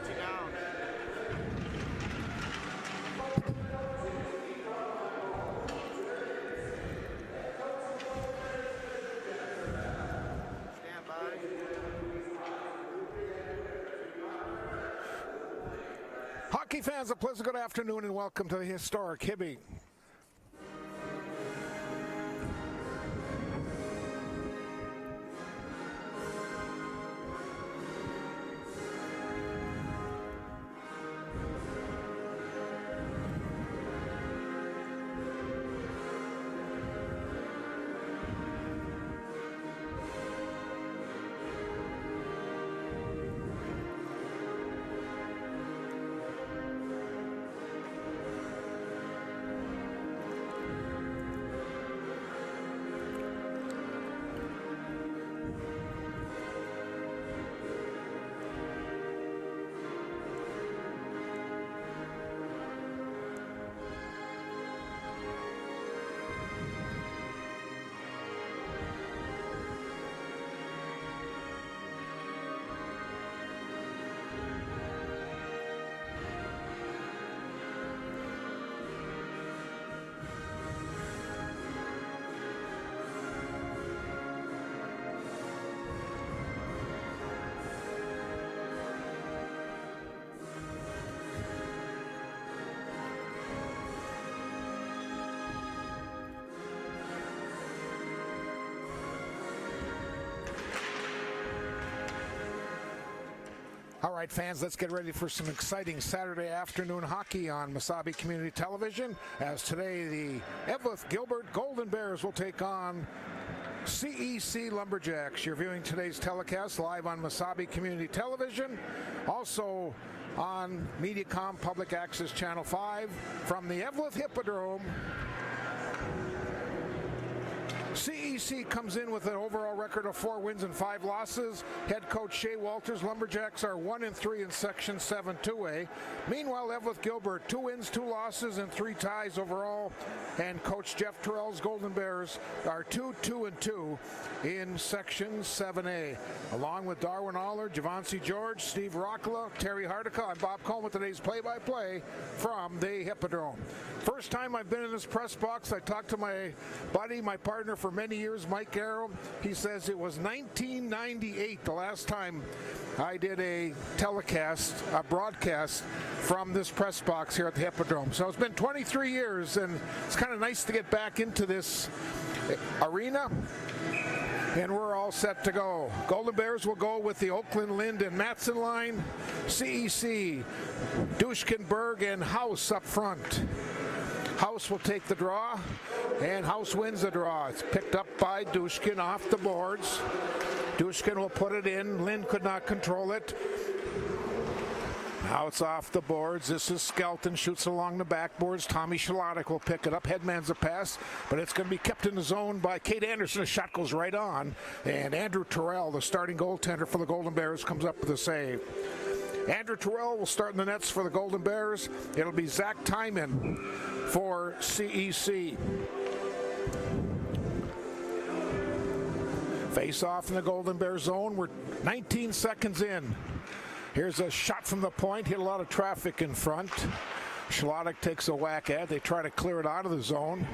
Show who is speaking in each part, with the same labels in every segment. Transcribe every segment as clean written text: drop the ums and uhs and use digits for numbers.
Speaker 1: Penalty down. Stand by.
Speaker 2: Hockey fans, a pleasant good afternoon and welcome to the historic Hibby. All right, fans, let's get ready for some exciting Saturday afternoon hockey on Mesabi Community Television. As today, the Evelyn Gilbert Golden Bears will take on CEC Lumberjacks. You're viewing today's telecast live on Mesabi Community Television, also on Mediacom Public Access Channel 5 from the Evelyn Hippodrome. CEC comes in with an overall record of 4 wins and 5 losses. Head coach Shea Walters. Lumberjacks are 1-3 in Section 7 2A. Meanwhile, Evelyn Gilbert, 2 wins, 2 losses, and 3 ties overall. And coach Jeff Terrell's Golden Bears are 2-2 in Section 7A. Along with Darwin Aller, Javonsi George, Steve Rockla, Terry Hardica, I'm Bob Coleman with today's play-by-play from the Hippodrome. First time I've been in this press box, I talked to my buddy, my partner for many years, Mike Arrow. He says it was 1998, the last time I did a telecast, a broadcast from this press box here at the Hippodrome. So it's been 23 years, and it's kind of nice to get back into this arena. And we're all set to go. Golden Bears will go with the Oakland, Lind, and Matson line. CEC, Dushkinberg, and House up front. House will take the draw, and House wins the draw. It's picked up by Dushkin off the boards. Dushkin will put it in. Lind could not control it. Now it's off the boards. This is Skelton, shoots along the backboards. Tommy Shalotic will pick it up. Headman's a pass, but it's going to be kept in the zone by Kate Anderson. The shot goes right on, and Andrew Terrell, the starting goaltender for the Golden Bears, comes up with a save. Andrew Terrell will start in the nets for the Golden Bears. It'll be Zach Timon for CEC. Face off in the Golden Bear zone. We're 19 seconds in. Here's a shot from the point. Hit a lot of traffic in front. Shalotic takes a whack at it. They try to clear it out of the zone.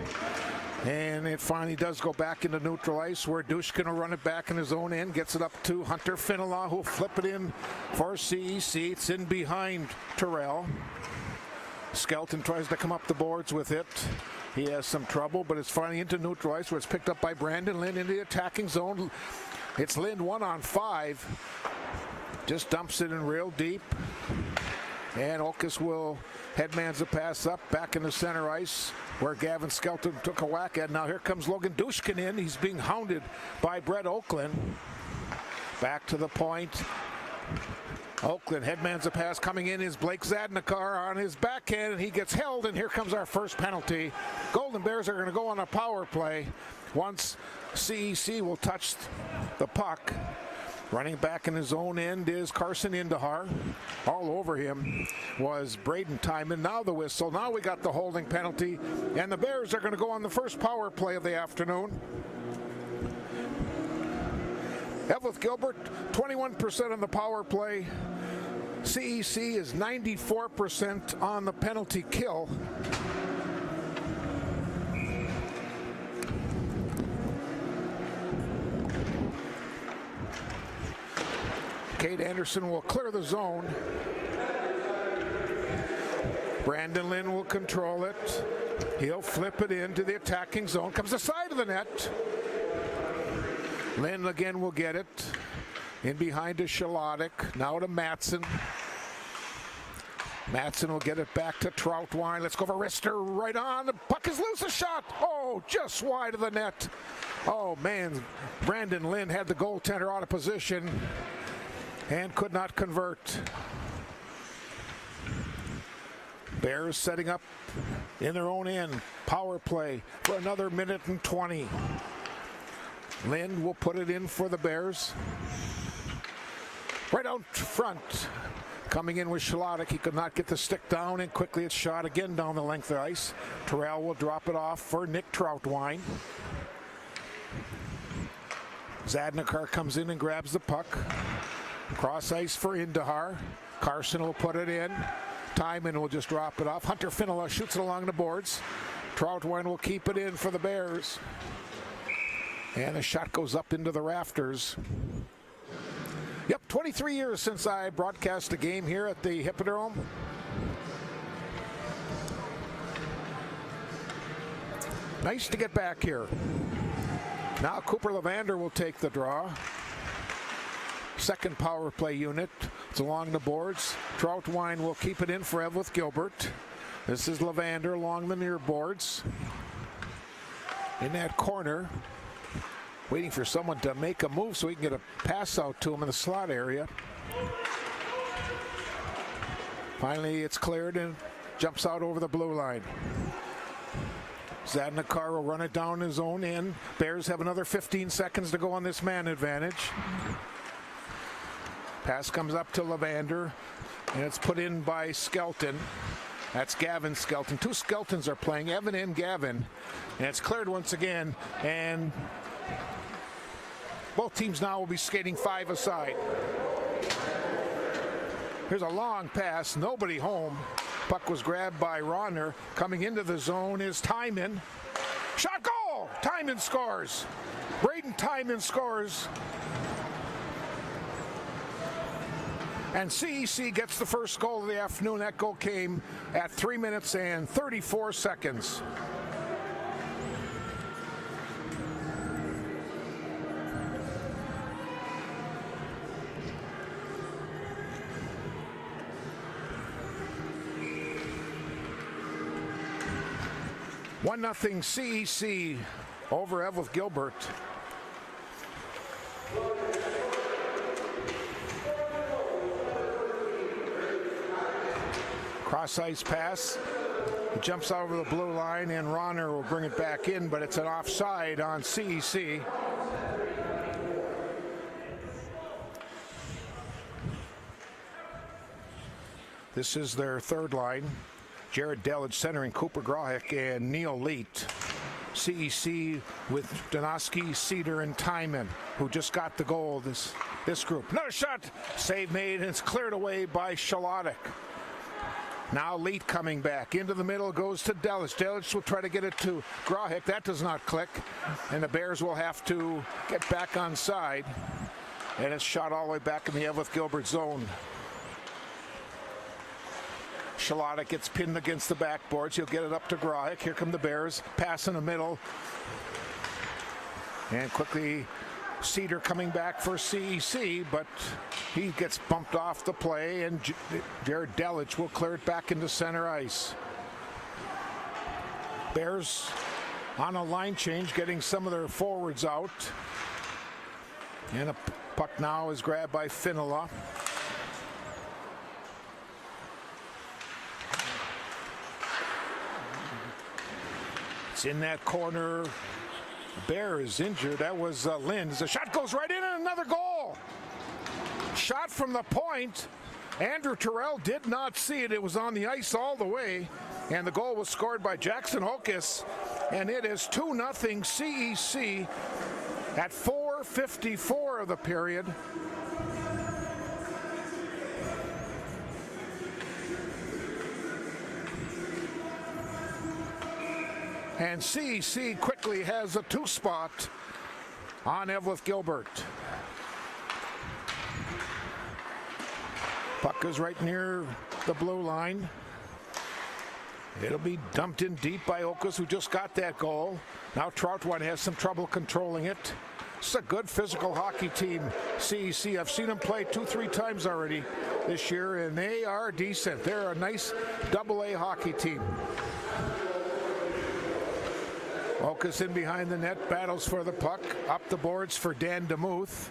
Speaker 2: And it finally does go back into neutral ice, where Dushkin will run it back in his own end. Gets it up to Hunter Finola, who'll flip it in for CEC. It's in behind Terrell. Skelton tries to come up the boards with it. He has some trouble, but it's finally into neutral ice, where it's picked up by Brandon Lind into the attacking zone. It's Lind 1-on-5. Just dumps it in real deep. And Okus will headmans the pass up, back in the center ice, where Gavin Skelton took a whack at. Now here comes Logan Dushkin in. He's being hounded by Brett Oakland. Back to the point. Oakland, headman's a pass coming in is Blake Zadnikar on his backhand, and he gets held, and here comes our first penalty. Golden Bears are going to go on a power play once CEC will touch the puck. Running back in his own end is Carson Indahar. All over him was Braden Timon. Now the whistle. Now we got the holding penalty, and the Bears are going to go on the first power play of the afternoon. Evelyn Gilbert, 21% on the power play. CEC is 94% on the penalty kill. Kate Anderson will clear the zone. Brandon Lynn will control it. He'll flip it into the attacking zone. Comes the side of the net. Lynn again will get it. In behind to Shalotic. Now to Matson. Matson will get it back to Troutwine. Let's go for Rister. Right on. The puck is loose. A shot. Oh, just wide of the net. Oh, man. Brandon Lynn had the goaltender out of position and could not convert. Bears setting up in their own end. Power play for another minute and 20. Lynn will put it in for the Bears. Right out front. Coming in with Shalotic. He could not get the stick down, and quickly it's shot again down the length of the ice. Terrell will drop it off for Nick Troutwine. Zadnikar comes in and grabs the puck. Cross ice for Indahar. Carson will put it in. Timon will just drop it off. Hunter Finola shoots it along the boards. Troutwine will keep it in for the Bears. And the shot goes up into the rafters. Yep, 23 years since I broadcast a game here at the Hippodrome. Nice to get back here. Now Cooper Levander will take the draw. Second power play unit. It's along the boards. Troutwine will keep it in for Evlith Gilbert. This is Levander along the near boards. In that corner, waiting for someone to make a move so he can get a pass out to him in the slot area. Finally, it's cleared and jumps out over the blue line. Zadnikar will run it down his own end. Bears have another 15 seconds to go on this man advantage. Pass comes up to Levander, and it's put in by Skelton. That's Gavin Skelton. Two Skeltons are playing, Evan and Gavin. And it's cleared once again, and both teams now will be skating 5 aside. Here's a long pass, nobody home. Puck was grabbed by Ronner. Coming into the zone is Timon. Shot, goal! Timon scores. Braden Timon scores. And CEC gets the first goal of the afternoon. That goal came at 3 minutes and 34 seconds. One nothing CEC over Evlith Gilbert. Cross ice pass. It jumps over the blue line, and Ronner will bring it back in, but it's an offside on CEC. This is their third line. Jared Delage centering Cooper Grahek and Neil Leet. CEC with Donoski, Cedar, and Timon, who just got the goal, this group. Another shot, save made, and it's cleared away by Shalotic. Now Leet coming back. Into the middle goes to Delage. Delage will try to get it to Grahek. That does not click, and the Bears will have to get back on side. And it's shot all the way back in the Evlith Gilbert zone. Shalotic gets pinned against the backboards. He'll get it up to Grahek. Here come the Bears. Pass in the middle. And quickly Cedar coming back for CEC, but he gets bumped off the play, and Jared Delage will clear it back into center ice. Bears on a line change, getting some of their forwards out. And a puck now is grabbed by Finola. It's in that corner. Bear is injured. That was Lynn. The shot goes right in, and another goal. Shot from the point. Andrew Terrell did not see it. It was on the ice all the way, and the goal was scored by Jackson Hokus, and it is 2-0 CEC at 4:54 of the period. And CEC quickly has a 2 spot on Evelyn Gilbert. Puck is right near the blue line. It'll be dumped in deep by Okas, who just got that goal. Now Troutwine has some trouble controlling it. It's a good physical hockey team, CEC. I've seen them play 2-3 times already this year, and they are decent. They're a nice AA hockey team. Okas in behind the net, battles for the puck. Up the boards for Dan DeMuth.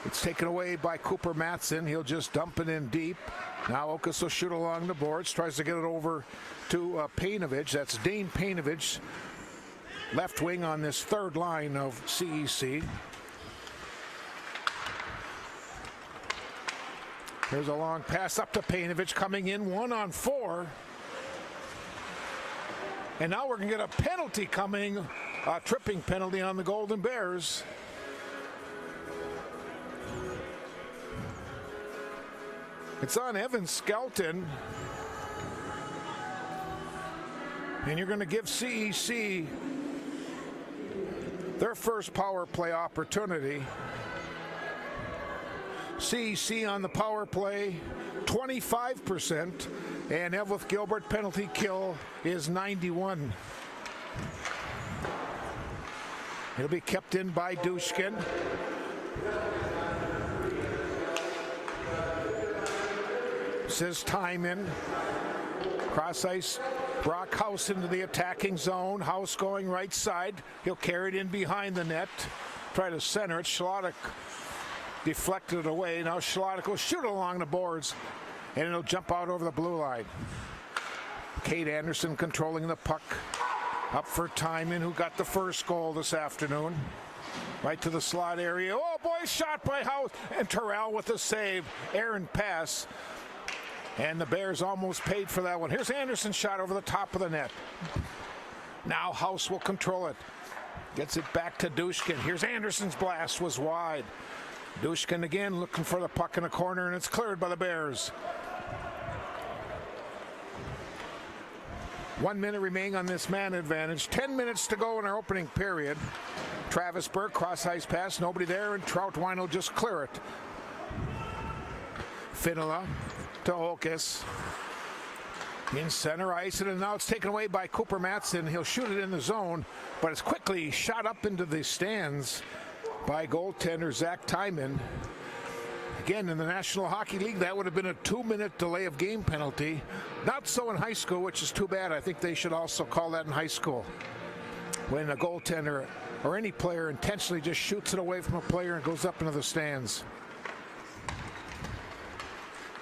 Speaker 2: It's taken away by Cooper Matson. He'll just dump it in deep. Now Okas will shoot along the boards, tries to get it over to Painovich. That's Dane Painovich, left wing on this third line of CEC. Here's a long pass up to Painovich, coming in 1-on-4. And now we're going to get a penalty coming, a tripping penalty on the Golden Bears. It's on Evan Skelton. And you're going to give CEC their first power play opportunity. CEC on the power play, 25%. And Evelyn Gilbert penalty kill is 91. It'll be kept in by Dushkin. Says time in. Cross ice, Brock House into the attacking zone. House going right side. He'll carry it in behind the net. Try to center it. Schlottek deflected it away. Now Schlottek will shoot along the boards, and it'll jump out over the blue line. Kate Anderson controlling the puck. Up for Timon, who got the first goal this afternoon. Right to the slot area. Oh boy, shot by House. And Terrell with the save. Aaron pass. And the Bears almost paid for that one. Here's Anderson's shot over the top of the net. Now House will control it. Gets it back to Dushkin. Here's Anderson's blast, was wide. Dushkin again looking for the puck in the corner, and it's cleared by the Bears. 1 minute remaining on this man advantage. 10 minutes to go in our opening period. Travis Burke, cross ice pass, nobody there, and Troutwine will just clear it. Finola to Okas. In center ice, and now it's taken away by Cooper Matson. He'll shoot it in the zone, but it's quickly shot up into the stands by goaltender Zach Timon. Again, in the National Hockey League, that would have been a 2-minute delay of game penalty. Not so in high school, which is too bad. I think they should also call that in high school. When a goaltender or any player intentionally just shoots it away from a player and goes up into the stands.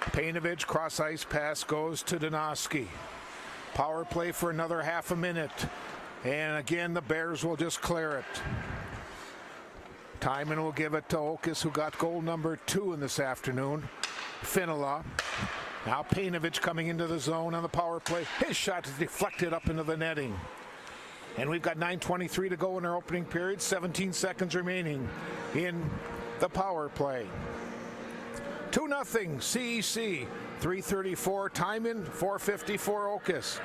Speaker 2: Painovich, cross ice pass goes to Donosky. Power play for another half a minute. And again, the Bears will just clear it. Timon will give it to Okas, who got goal number 2 in this afternoon. Finola. Now Painovich coming into the zone on the power play. His shot is deflected up into the netting. And we've got 9:23 to go in our opening period. 17 seconds remaining in the power play. 2-0 CEC. 3:34 Timon, 4:54 Okas.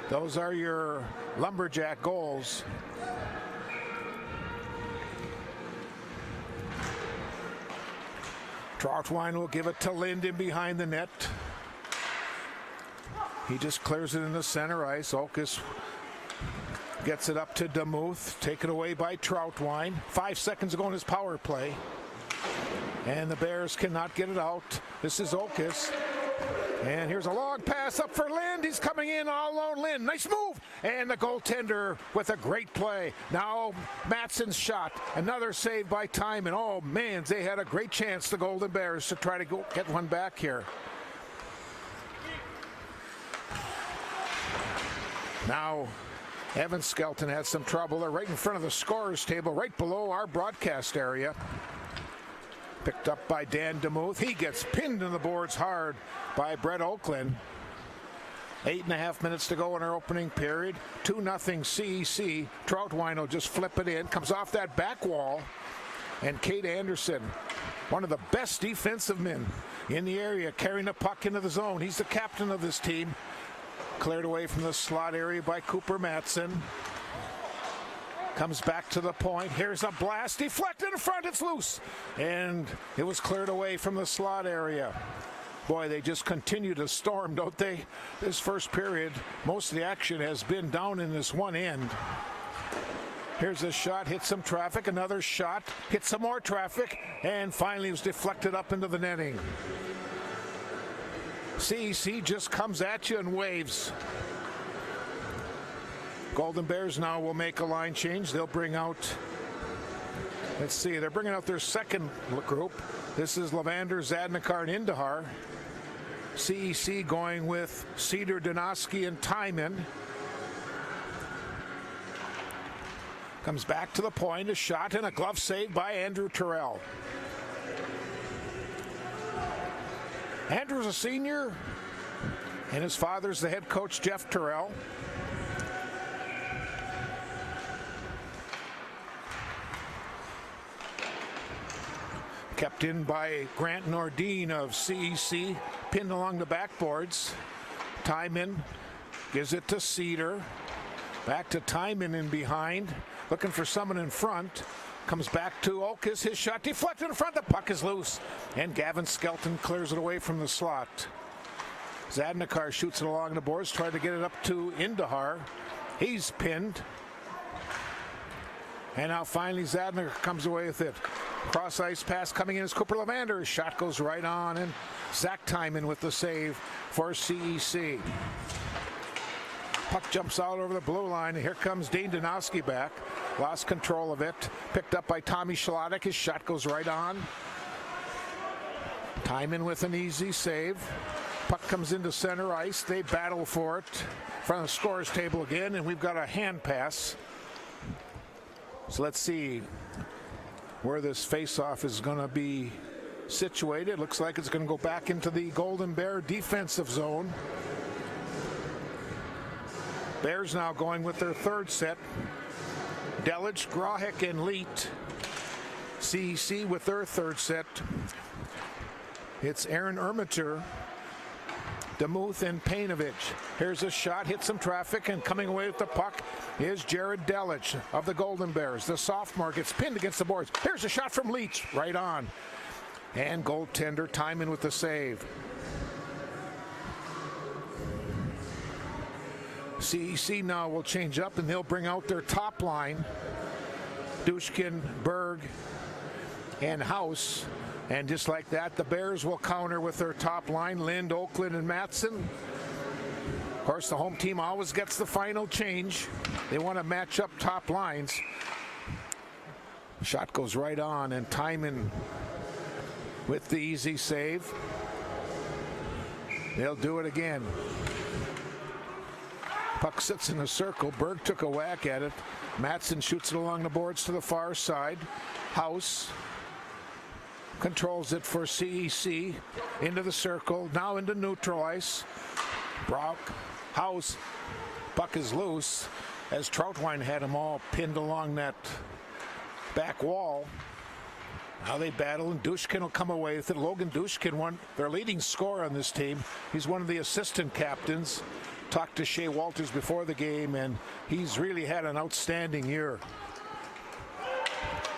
Speaker 2: Those are your Lumberjack goals. Troutwine will give it to Linden behind the net. He just clears it in the center ice. Okas gets it up to DeMuth. Taken away by Troutwine. 5 seconds ago in his power play. And the Bears cannot get it out. This is Okas. And here's a long pass up for Lind. He's coming in all alone. Lind, nice move. And the goaltender with a great play. Now Matson's shot. Another save by Timon. Oh man, they had a great chance, the Golden Bears, to try to go get one back here. Now Evan Skelton had some trouble. They're right in front of the scorer's table, right below our broadcast area. Picked up by Dan DeMuth. He gets pinned in the boards hard by Brett Oakland. 8.5 minutes to go in our opening period. 2-0 CEC. Troutwine will just flip it in. Comes off that back wall. And Kate Anderson, one of the best defensive men in the area, carrying the puck into the zone. He's the captain of this team. Cleared away from the slot area by Cooper Matson. Comes back to the point. Here's a blast. Deflected in front. It's loose. And it was cleared away from the slot area. Boy, they just continue to storm, don't they? This first period, most of the action has been down in this one end. Here's a shot, hits some traffic. Another shot, hits some more traffic. And finally it was deflected up into the netting. CEC just comes at you and waves. Golden Bears now will make a line change. They'll bring out, let's see, they're bringing out their second group. This is Levander, Zadnikar, and Indahar. CEC going with Cedar, Donosky, and Timon. Comes back to the point, a shot and a glove save by Andrew Terrell. Andrew's a senior, and his father's the head coach, Jeff Terrell. Kept in by Grant Nordine of CEC, pinned along the backboards. Timon gives it to Cedar. Back to Timon in behind, looking for someone in front. Comes back to Oakes, his shot deflected in front, the puck is loose. And Gavin Skelton clears it away from the slot. Zadnikar shoots it along the boards, trying to get it up to Indahar. He's pinned. And now finally Zadnikar comes away with it. Cross ice pass coming in as Cooper Levander. His shot goes right on, and Zach Timon with the save for CEC. Puck jumps out over the blue line, and here comes Dane Donosky back. Lost control of it. Picked up by Tommy Schlottek. His shot goes right on. Timon with an easy save. Puck comes into center ice. They battle for it. In front of the scorer's table again, and we've got a hand pass. So let's see where this face-off is going to be situated. Looks like it's going to go back into the Golden Bear defensive zone. Bears now going with their third set. Delich, Grahek, and Leet. CEC with their third set. It's Aaron Ermitter, Demuth, and Painovich. Here's a shot, hits some traffic, and coming away with the puck is Jared Delich of the Golden Bears. The sophomore gets pinned against the boards. Here's a shot from Leach, right on. And goaltender Timon with the save. CEC now will change up, and they'll bring out their top line. Dushkin, Berg, and House. And just like that, the Bears will counter with their top line, Lind, Oakland, and Matson. Of course, the home team always gets the final change. They want to match up top lines. Shot goes right on, and Timon with the easy save. They'll do it again. Puck sits in a circle. Berg took a whack at it. Matson shoots it along the boards to the far side. House controls it for CEC into the circle, now into neutral ice. Brock, House, puck is loose as Troutwine had them all pinned along that back wall. Now they battle, and Dushkin will come away with it. Logan Dushkin, their leading scorer on this team. He's one of the assistant captains. Talked to Shea Walters before the game, and he's really had an outstanding year.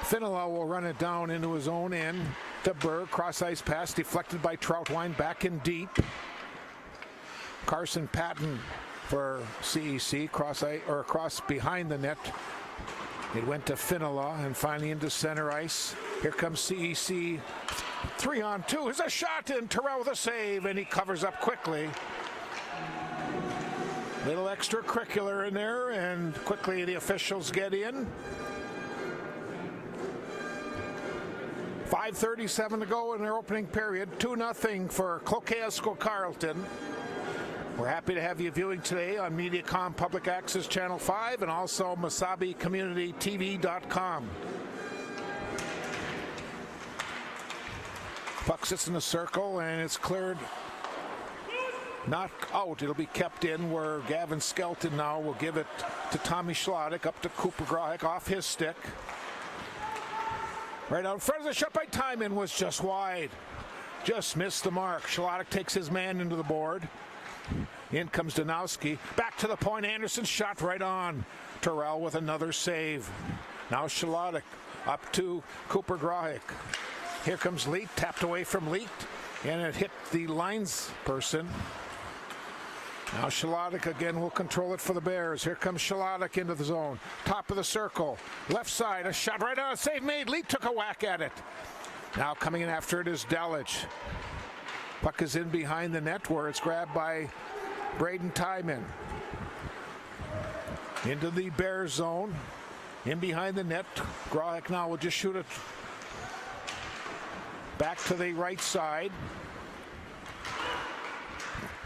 Speaker 2: Finola will run it down into his own end to Berg. Cross ice pass deflected by Troutwine, back in deep. Carson Patton for CEC, cross behind the net. It went to Finola and finally into center ice. Here comes CEC. 3-on-2. There's a shot, and Terrell with a save, and he covers up quickly. Little extracurricular in there, and quickly the officials get in. 5:37 to go in their opening period. 2-0 for Cloquet, Esko, Carlton. We're happy to have you viewing today on Mediacom Public Access Channel 5 and also MasabiCommunityTV.com. Puck sits in the circle, and it's cleared. Not out, it'll be kept in, where Gavin Skelton now will give it to Tommy Schlottek, up to Cooper Grahek off his stick. Right out in front of the shot by Timon was just wide. Just missed the mark. Schlottek takes his man into the board. In comes Danowski. Back to the point. Anderson shot right on. Terrell with another save. Now Shalotic up to Cooper Grahik. Here comes Leet. Tapped away from Leet. And it hit the lines person. Now Shalotic again will control it for the Bears. Here comes Shalotic into the zone. Top of the circle. Left side. A shot right on. Save made. Leet took a whack at it. Now coming in after it is Delich. Puck is in behind the net where it's grabbed by Braden Tyman. Into the Bears zone. In behind the net. Grahik now will just shoot it back to the right side.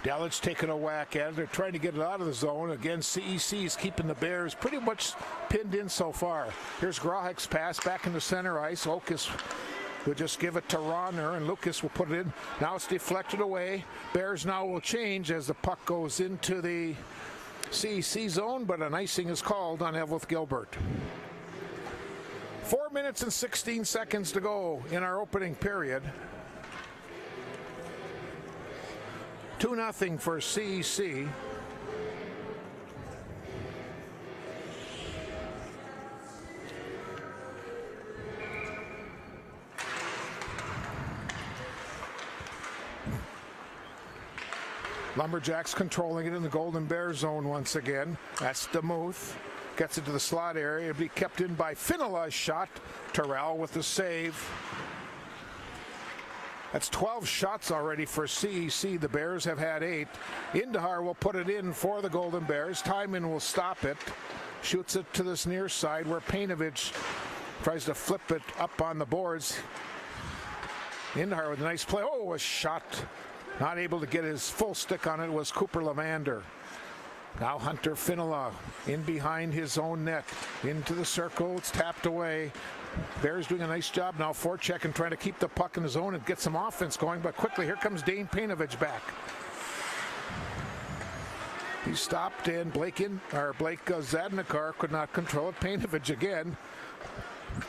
Speaker 2: Delich taking a whack at it. They're trying to get it out of the zone. Again, CEC is keeping the Bears pretty much pinned in so far. Here's Grahik's pass back into center ice. Okus will just give it to Ronner, and Lucas will put it in. Now it's deflected away. Bears now will change as the puck goes into the CEC zone, but an icing is called on Evelyn Gilbert. 4 minutes and 16 seconds to go in our opening period. 2-0 for CEC. Lumberjacks controlling it in the Golden Bear zone once again. That's DeMuth. Gets it to the slot area. It'll be kept in by Finola's shot. Terrell with the save. That's 12 shots already for CEC. The Bears have had 8. Indahar will put it in for the Golden Bears. Tyman will stop it. Shoots it to this near side where Painovich tries to flip it up on the boards. Indahar with a nice play. Oh, a shot. Not able to get his full stick on it was Cooper Lavander. Now Hunter Finola in behind his own net. Into the circle. It's tapped away. Bears doing a nice job now forechecking, trying to keep the puck in the zone and get some offense going, but quickly here comes Dane Painovich back. He stopped and Blake Zadnikar could not control it. Painovich again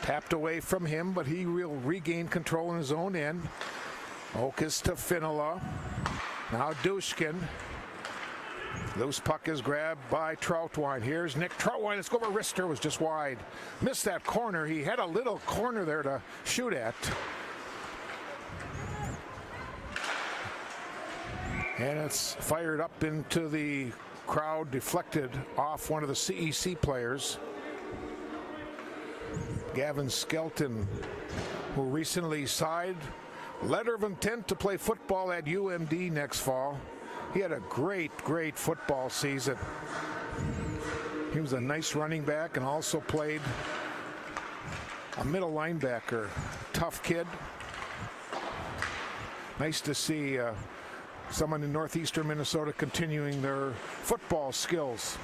Speaker 2: tapped away from him, but he will regain control in his own end. Okus to Finola. Now Dushkin. Loose puck is grabbed by Troutwine. Here's Nick Troutwine. Let's go over. Rister was just wide. Missed that corner. He had a little corner there to shoot at. And it's fired up into the crowd, deflected off one of the CEC players. Gavin Skelton, who recently signed letter of intent to play football at UMD next fall. He had a great football season. He was a nice running back and also played a middle linebacker. Tough kid. Nice to see someone in northeastern Minnesota continuing their football skills.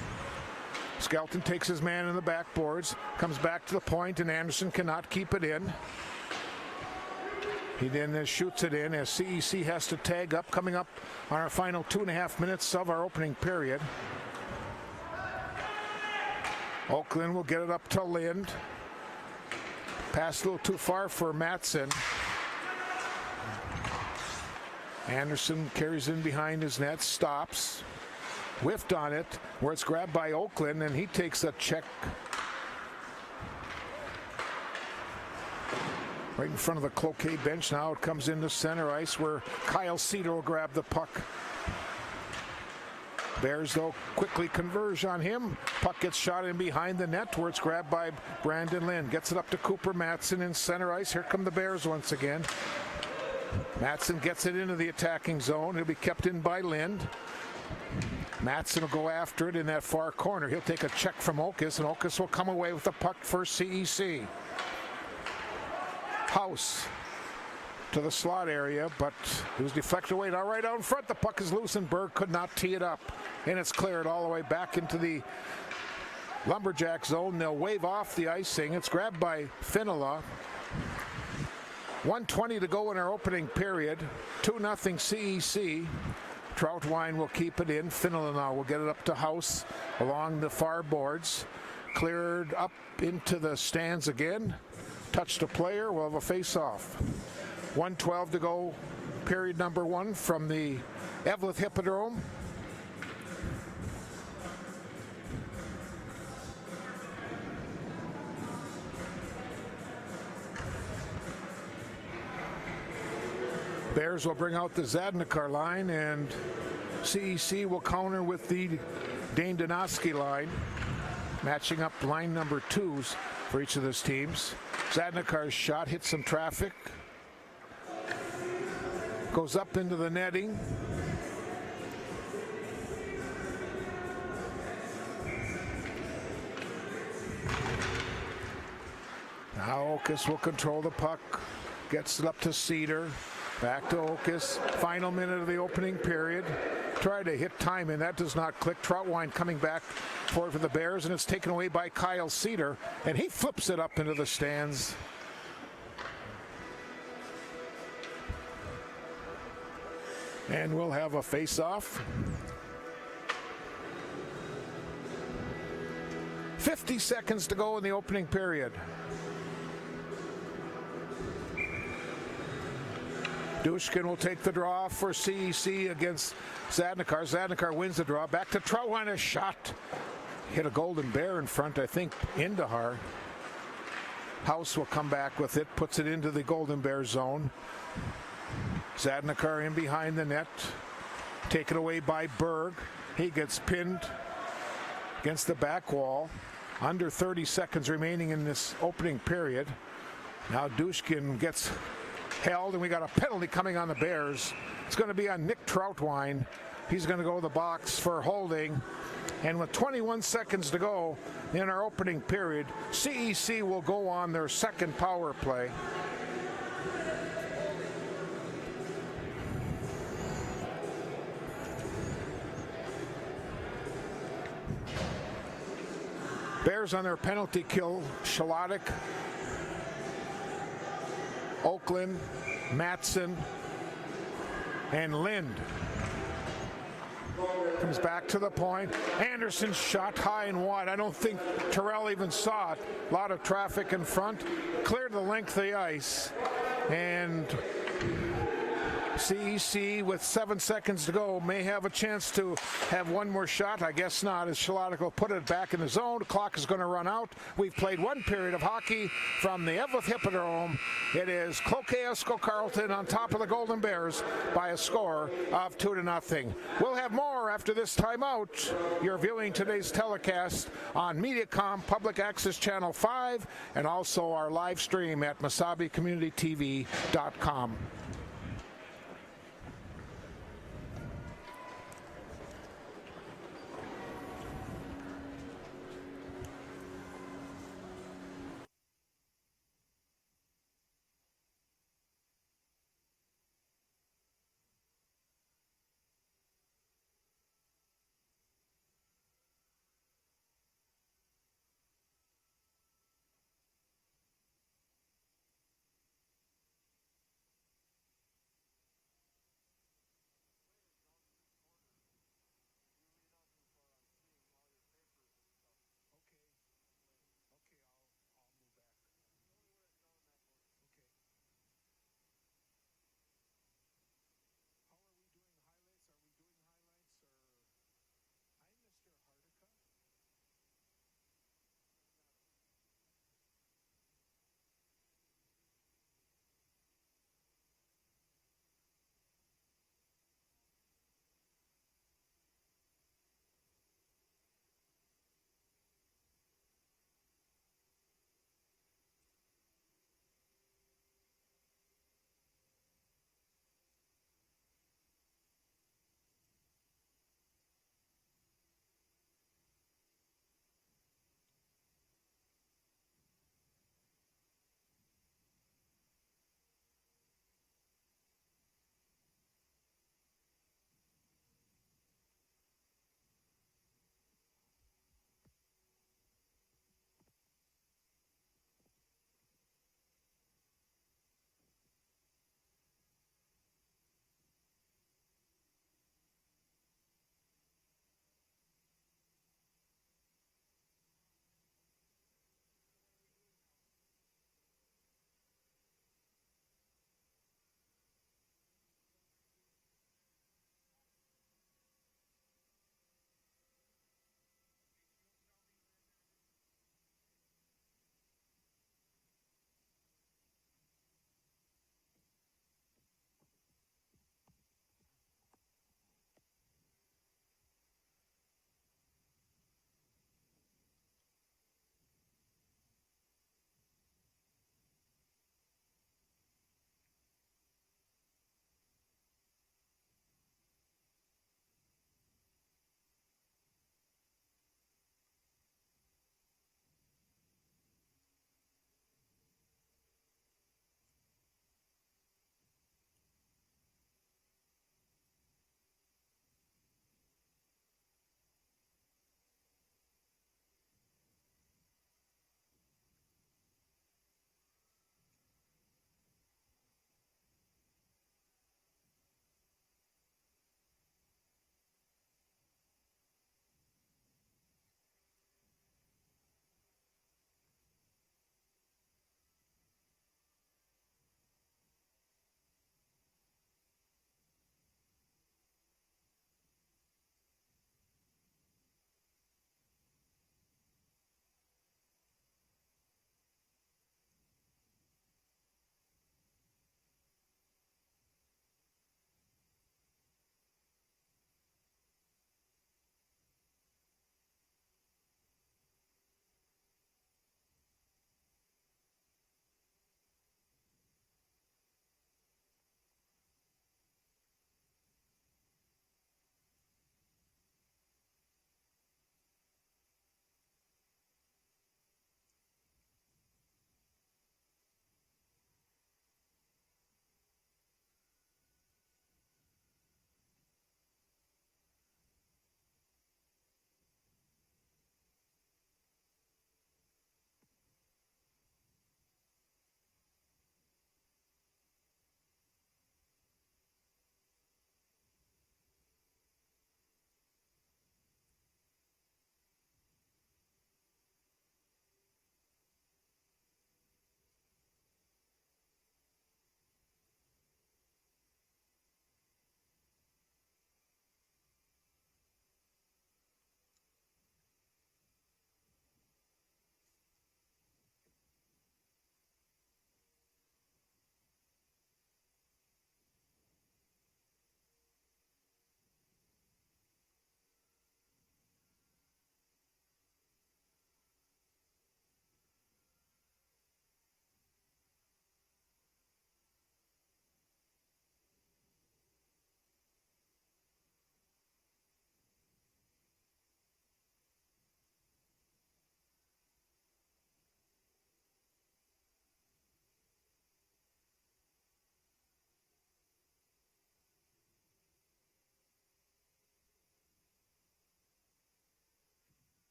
Speaker 2: Skelton takes his man in the backboards, comes back to the point, and Anderson cannot keep it in. He then shoots it in as CEC has to tag up, coming up on our final 2.5 minutes of our opening period. Oakland will get it up to Lind. Pass a little too far for Matson. Anderson carries in behind his net, stops. Whiffed on it, where it's grabbed by Oakland, and he takes a check right in front of the Cloquet bench. Now it comes into center ice where Kyle Cedar will grab the puck. Bears, though, quickly converge on him. Puck gets shot in behind the net where it's grabbed by Brandon Lind. Gets it up to Cooper Matson in center ice. Here come the Bears once again. Matson gets it into the attacking zone. He'll be kept in by Lind. Matson will go after it in that far corner. He'll take a check from Okus, and Okus will come away with the puck for CEC. House to the slot area, but it was deflected away. Now right out in front, the puck is loose, and Berg could not tee it up. And it's cleared all the way back into the Lumberjack zone. They'll wave off the icing. It's grabbed by Finola. 1:20 to go in our opening period. 2-0 CEC. Troutwine will keep it in. Finola now will get it up to House along the far boards. Cleared up into the stands again. Touched a player. We'll have a face-off. 1:12 to go, period number 1 from the Evelyn Hippodrome. Bears will bring out the Zadnikar line, and CEC will counter with the Dane Donosky line, matching up line number 2s for each of those teams. Zadnikar's shot hits some traffic, goes up into the netting. Now Okus will control the puck, gets it up to Cedar, back to Okus. Final minute of the opening period. Try to hit time, and that does not click. Troutwine coming back for the Bears, and it's taken away by Kyle Cedar, and he flips it up into the stands. And we'll have a face-off. 50 seconds to go in the opening period. Dushkin will take the draw for CEC against Zadnikar. Zadnikar wins the draw. Back to Troutwine, a shot. Hit a Golden Bear in front, I think, Indahar. House will come back with it, puts it into the Golden Bear zone. Zadnikar in behind the net. Taken away by Berg. He gets pinned against the back wall. Under 30 seconds remaining in this opening period. Now Dushkin gets held, and we got a penalty coming on the Bears. It's going to be on Nick Troutwine. He's going to go to the box for holding. And with 21 seconds to go in our opening period, CEC will go on their second power play. Bears on their penalty kill. Shalotic, Oakland, Matson, and Lind. Comes back to the point. Anderson's shot high and wide. I don't think Terrell even saw it. A lot of traffic in front. Cleared the length of the ice. And CEC, with 7 seconds to go, may have a chance to have one more shot. I guess not, as Shalotic will put it back in the zone. The clock is going to run out. We've played one period of hockey from the Evelyn Hippodrome. It is Cloquet, Esko, Carlton on top of the Golden Bears by a score of 2-0. We'll have more after this timeout. You're viewing today's telecast on Mediacom Public Access Channel 5 and also our live stream at MasabiCommunityTV.com.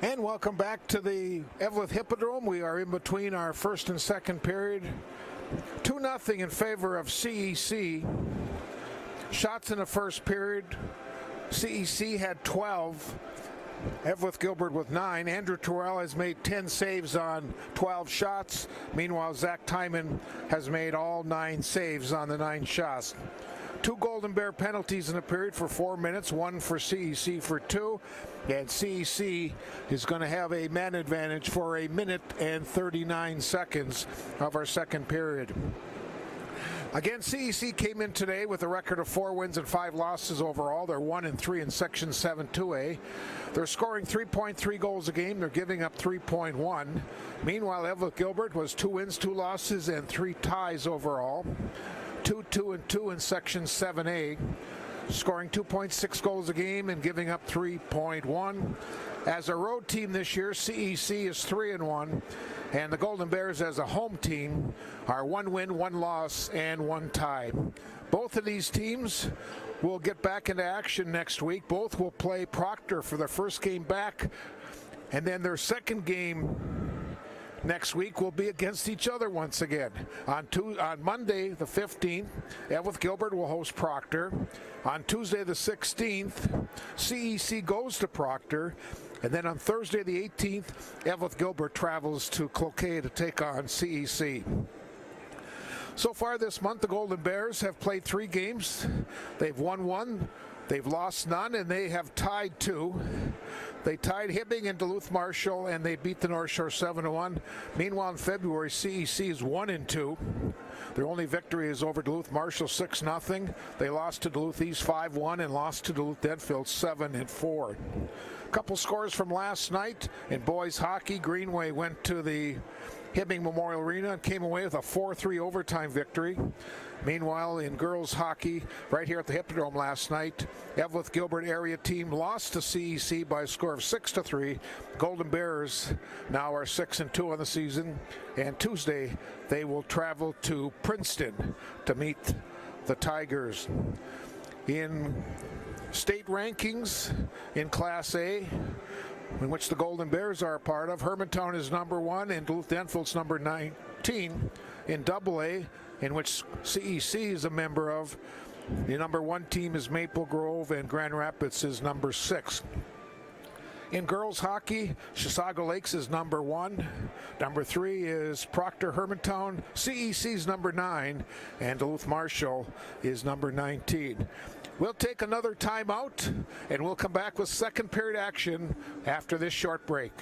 Speaker 2: And welcome back to the Eveleth Hippodrome. We are in between our first and second period. 2-0 in favor of CEC. Shots in the first period. CEC had 12. Eveleth Gilbert with 9. Andrew Terrell has made 10 saves on 12 shots. Meanwhile, Zach Timon has made all 9 saves on the 9 shots. 2 Golden Bear penalties in the period for 4 minutes, 1 for CEC for 2. And CEC is going to have a man advantage for 1 minute and 39 seconds of our second period. Again, CEC came in today with a record of 4 wins and 5 losses overall. They're 1-3 in Section 7-2A. They're scoring 3.3 goals a game. They're giving up 3.1. Meanwhile, Eveleth Gilbert was 2 wins, 2 losses, and 3 ties overall. 2-2-2 in Section 7A, scoring 2.6 goals a game and giving up 3.1. As a road team this year, CEC is 3-1, and the Golden Bears as a home team are 1 win, 1 loss, and 1 tie. Both of these teams will get back into action next week. Both will play Proctor for their first game back, and then their second game next week will be against each other once again. On Monday, the 15th, Eveleth Gilbert will host Proctor. On Tuesday, the 16th, CEC goes to Proctor. And then on Thursday, the 18th, Eveleth Gilbert travels to Cloquet to take on CEC. So far this month, the Golden Bears have played 3 games. They've won 1. They've lost none, and they have tied 2. They tied Hibbing and Duluth Marshall, and they beat the North Shore 7-1. Meanwhile, in February, CEC is 1-2. Their only victory is over Duluth Marshall 6-0. They lost to Duluth East 5-1 and lost to Duluth Deadfield 7-4. A couple scores from last night in boys hockey. Greenway went to the Hibbing Memorial Arena and came away with a 4-3 overtime victory. Meanwhile, in girls hockey, right here at the Hippodrome last night, Eveleth Gilbert area team lost to CEC by a score of 6-3. Golden Bears now are 6-2 on the season, and Tuesday they will travel to Princeton to meet the Tigers. In state rankings in Class A, in which the Golden Bears are a part of, Hermantown is number 1 and Duluth Denfield's number 19. In AA, in which CEC is a member of, the number 1 team is Maple Grove and Grand Rapids is number 6. In girls hockey, Chisago Lakes is number 1. Number 3 is Proctor Hermantown. CEC is number 9, and Duluth Marshall is number 19. We'll take another timeout, and we'll come back with second period action after this short break.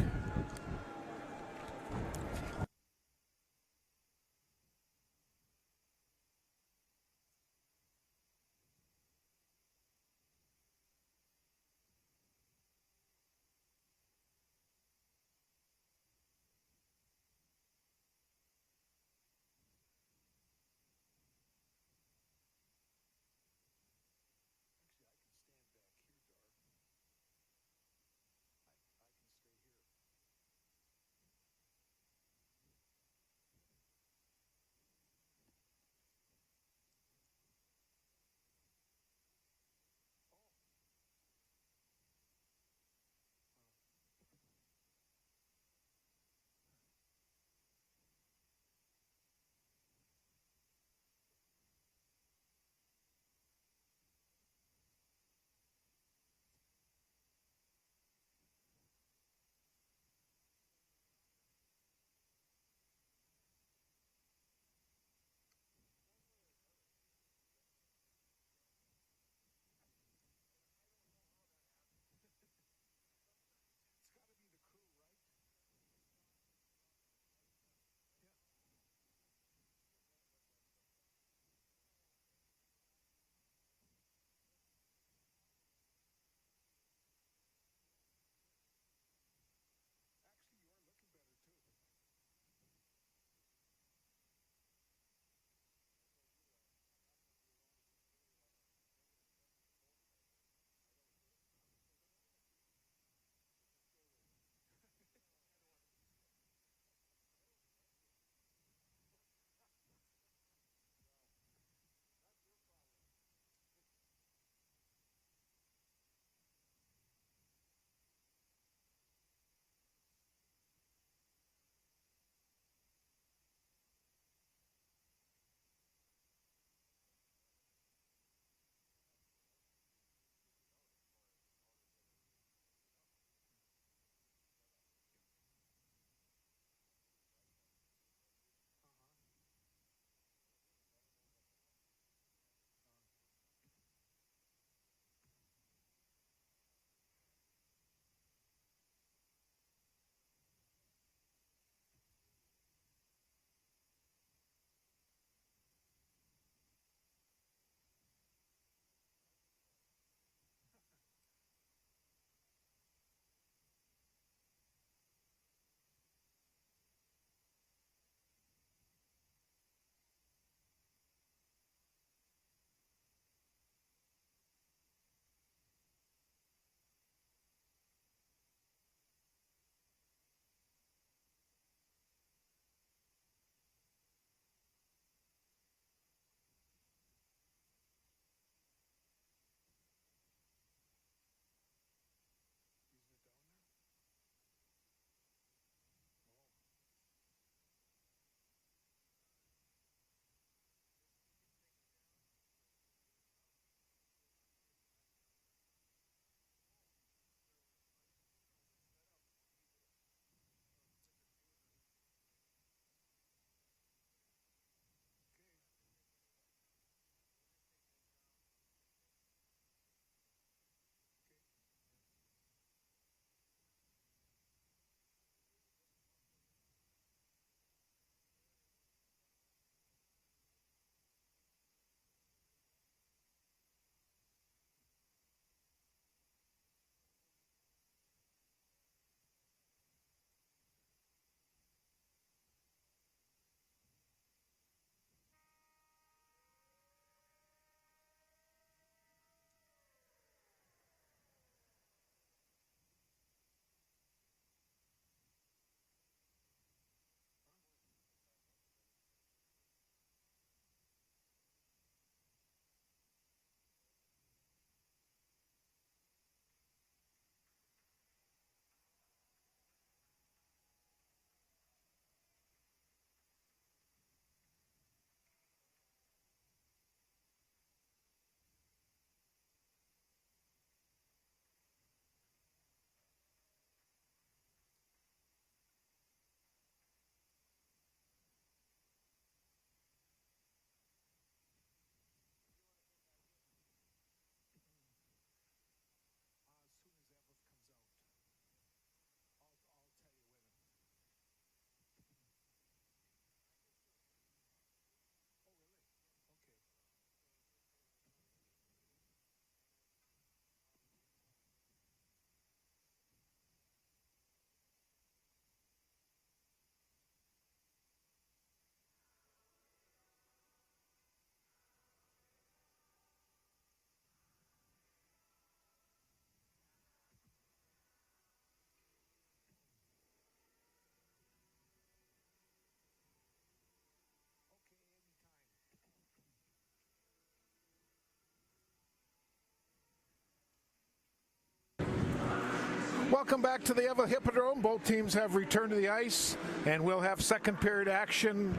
Speaker 2: Welcome back to the Eva Hippodrome. Both teams have returned to the ice, and we'll have second period action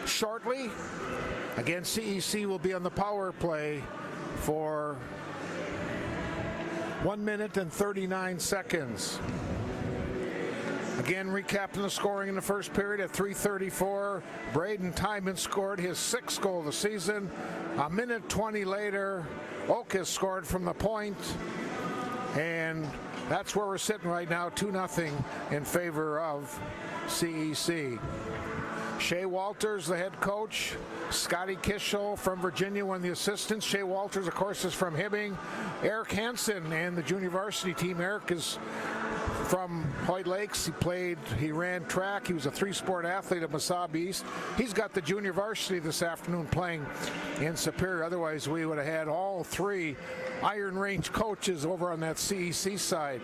Speaker 2: shortly. Again, CEC will be on the power play for 1 minute and 39 seconds. Again, recapping the scoring in the first period at 3:34. Braden Timon scored his 6th goal of the season. A minute 20 later, Oakes scored from the point. And that's where we're sitting right now, 2-0 in favor of CEC. Shea Walters, the head coach. Scotty Kishel from Virginia, one of the assistants. Shea Walters, of course, is from Hibbing. Eric Hansen and the junior varsity team. Eric is from Hoyt Lakes. He ran track. He was a 3-sport athlete at Mesabi East. He's got the junior varsity this afternoon playing in Superior. Otherwise, we would have had all 3 Iron Range coaches over on that CEC side.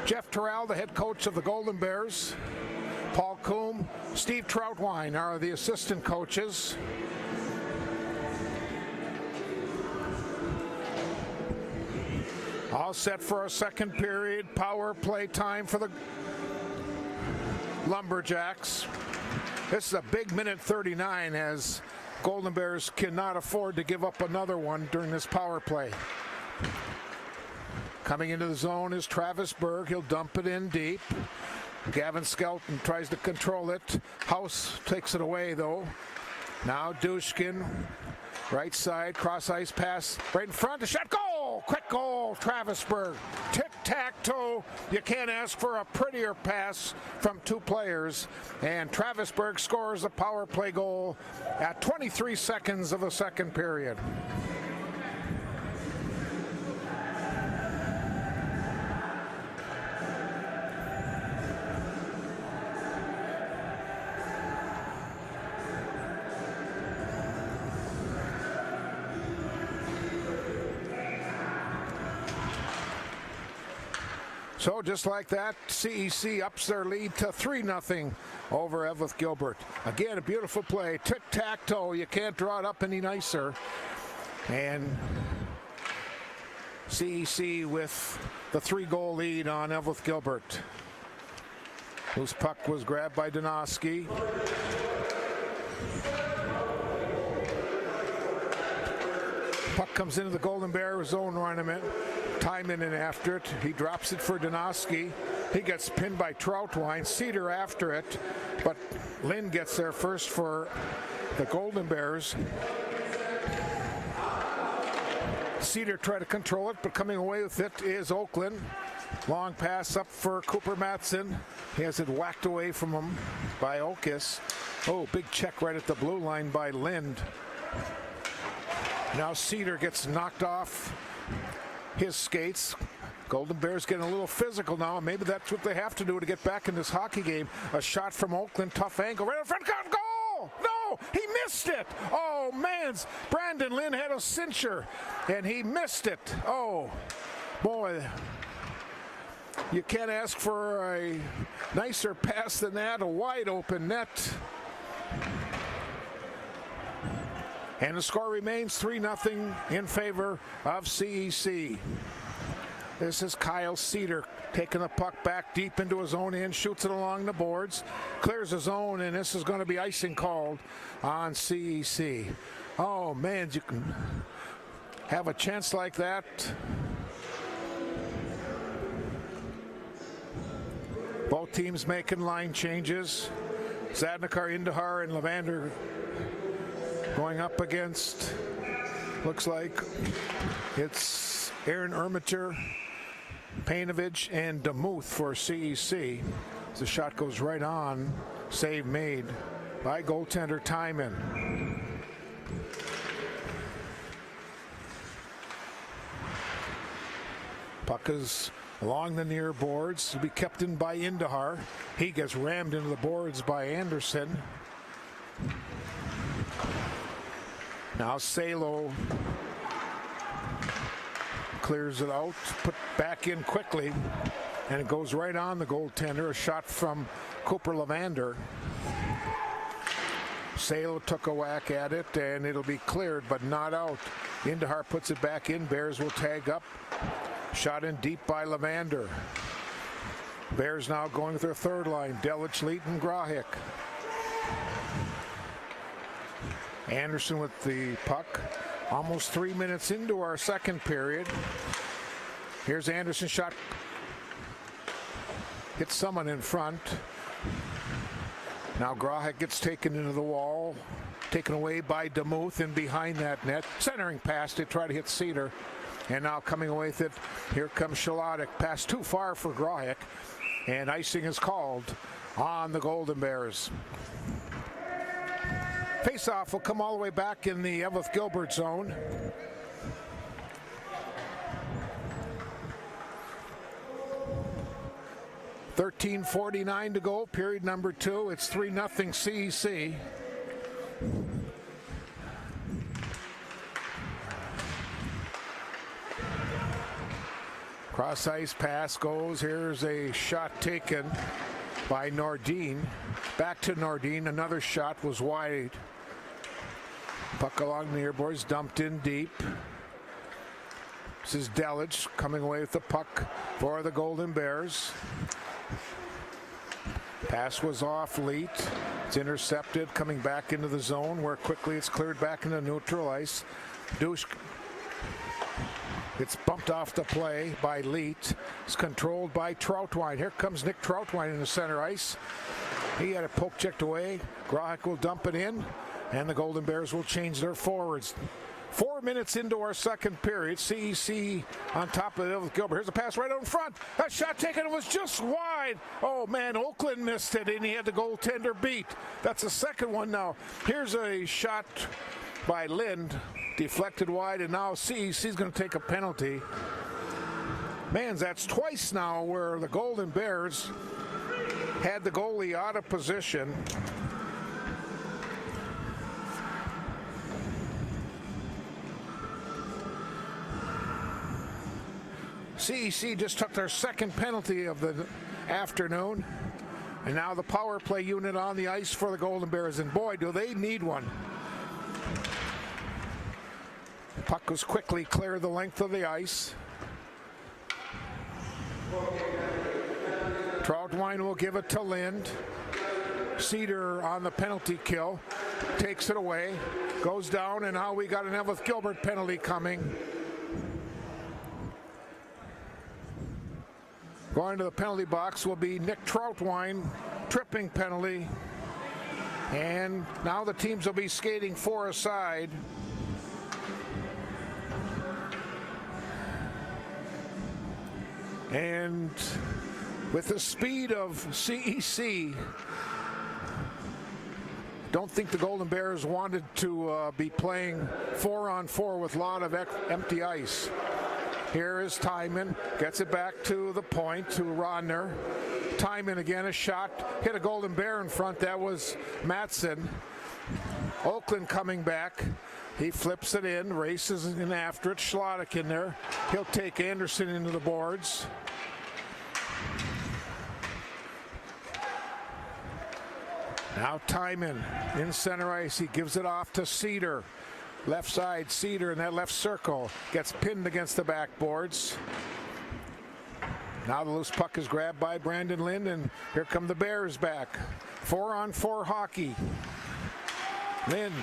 Speaker 2: Jeff Terrell, the head coach of the Golden Bears. Paul Coombe, Steve Troutwine are the assistant coaches. All set for a second period. Power play time for the Lumberjacks. This is a big minute 39 as Golden Bears cannot afford to give up another one during this power play. Coming into the zone is Travis Berg. He'll dump it in deep. Gavin Skelton tries to control it. House takes it away though. Now Dushkin, right side, cross ice pass, right in front, a shot, goal! Quick goal, Travis Berg. Tic-tac-toe, you can't ask for a prettier pass from 2 players. And Travis Berg scores a power play goal at 23 seconds of the second period. So just like that, CEC ups their lead to 3-0 over Evelyn Gilbert. Again, a beautiful play. Tic-tac-toe. You can't draw it up any nicer. And CEC with the 3-goal lead on Evelyn Gilbert. Whose puck was grabbed by Donoski. Puck comes into the Golden Bear zone ornament. Timon in after it. He drops it for Donoski. He gets pinned by Troutwine. Cedar after it, but Lynn gets there first for the Golden Bears. Cedar tried to control it, but coming away with it is Oakland. Long pass up for Cooper Matson. He has it whacked away from him by Oakes. Oh, big check right at the blue line by Lind. Now Cedar gets knocked off his skates. Golden Bears getting a little physical now. Maybe that's what they have to do to get back in this hockey game. A shot from Oakland, tough angle, right in front, goal! No, he missed it. Oh, man, Brandon Lynn had a cincher, and he missed it. Oh, boy. You can't ask for a nicer pass than that, a wide open net. And the score remains 3-0 in favor of CEC. This is Kyle Cedar taking the puck back deep into his own end, shoots it along the boards, clears his own, and this is going to be icing called on CEC. Oh, man, you can have a chance like that. Both teams making line changes. Zadnikar, Indahar, and Levander going up against, looks like it's Aaron Ermicher, Painovich, and DeMuth for CEC. The shot goes right on. Save made by goaltender Timon. Puck is along the near boards. Will be kept in by Indahar. He gets rammed into the boards by Anderson. Now Salo clears it out, put back in quickly, and it goes right on the goaltender. A shot from Cooper Levander. Salo took a whack at it, and it'll be cleared, but not out. Indahar puts it back in. Bears will tag up. Shot in deep by Levander. Bears now going with their third line. Delic, Leighton, Grahik. Anderson with the puck. Almost 3 minutes into our second period. Here's Anderson's shot. Hits someone in front. Now Grahik gets taken into the wall. Taken away by DeMuth and behind that net. Centering past it, try to hit Cedar. And now coming away with it, here comes Shalodic. Pass too far for Grahik. And icing is called on the Golden Bears. Face-off will come all the way back in the Evelyn Gilbert zone. .49 to go, period number 2. It's 3-0 CEC. Cross ice pass goes. Here's a shot taken by Nordin. Back to Nordin. Another shot was wide. Puck along the airboards, dumped in deep. This is Delic coming away with the puck for the Golden Bears. Pass was off Leet. It's intercepted, coming back into the zone where quickly it's cleared back into neutral ice. Dush. It's bumped off the play by Leet. It's controlled by Troutwine. Here comes Nick Troutwine in the center ice. He had a poke checked away. Grahik will dump it in, and the Golden Bears will change their forwards. 4 minutes into our second period. CEC on top of it. Gilbert. Here's a pass right out in front. That shot taken was just wide. Oh man, Oakland missed it, and he had the goaltender beat. That's the second one now. Here's a shot by Lind. Deflected wide, and now CEC is going to take a penalty. Man, that's twice now where the Golden Bears had the goalie out of position. CEC just took their second penalty of the afternoon, and now the power play unit on the ice for the Golden Bears, and boy, do they need one. Puck was quickly clear the length of the ice. Troutwine will give it to Lind. Cedar on the penalty kill. Takes it away. Goes down, and now we got an Evelyn Gilbert penalty coming. Going to the penalty box will be Nick Troutwine. Tripping penalty. And now the teams will be skating 4 aside. And with the speed of CEC, don't think the Golden Bears wanted to be playing 4-on-4 with a lot of empty ice. Here is Timon, gets it back to the point to Rodner. Timon again, a shot, hit a Golden Bear in front. That was Matson. Oakland coming back. He flips it in, races in after it. Shalodic in there. He'll take Anderson into the boards. Now Timon in center ice. He gives it off to Cedar. Left side, Cedar in that left circle. Gets pinned against the backboards. Now the loose puck is grabbed by Brandon Lind, and here come the Bears back. 4-on-4 hockey. Lind.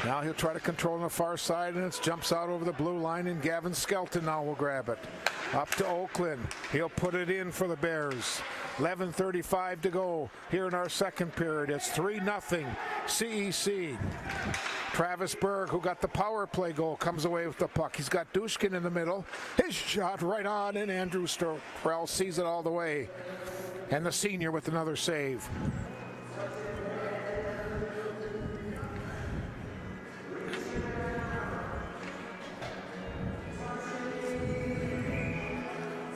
Speaker 2: Now he'll try to control on the far side, and it jumps out over the blue line, and Gavin Skelton now will grab it. Up to Oakland. He'll put it in for the Bears. 11:35 to go here in our second period. It's 3-0 CEC. Travis Berg, who got the power play goal, comes away with the puck. He's got Dushkin in the middle. His shot right on, and Andrew Storrell sees it all the way. And the senior with another save.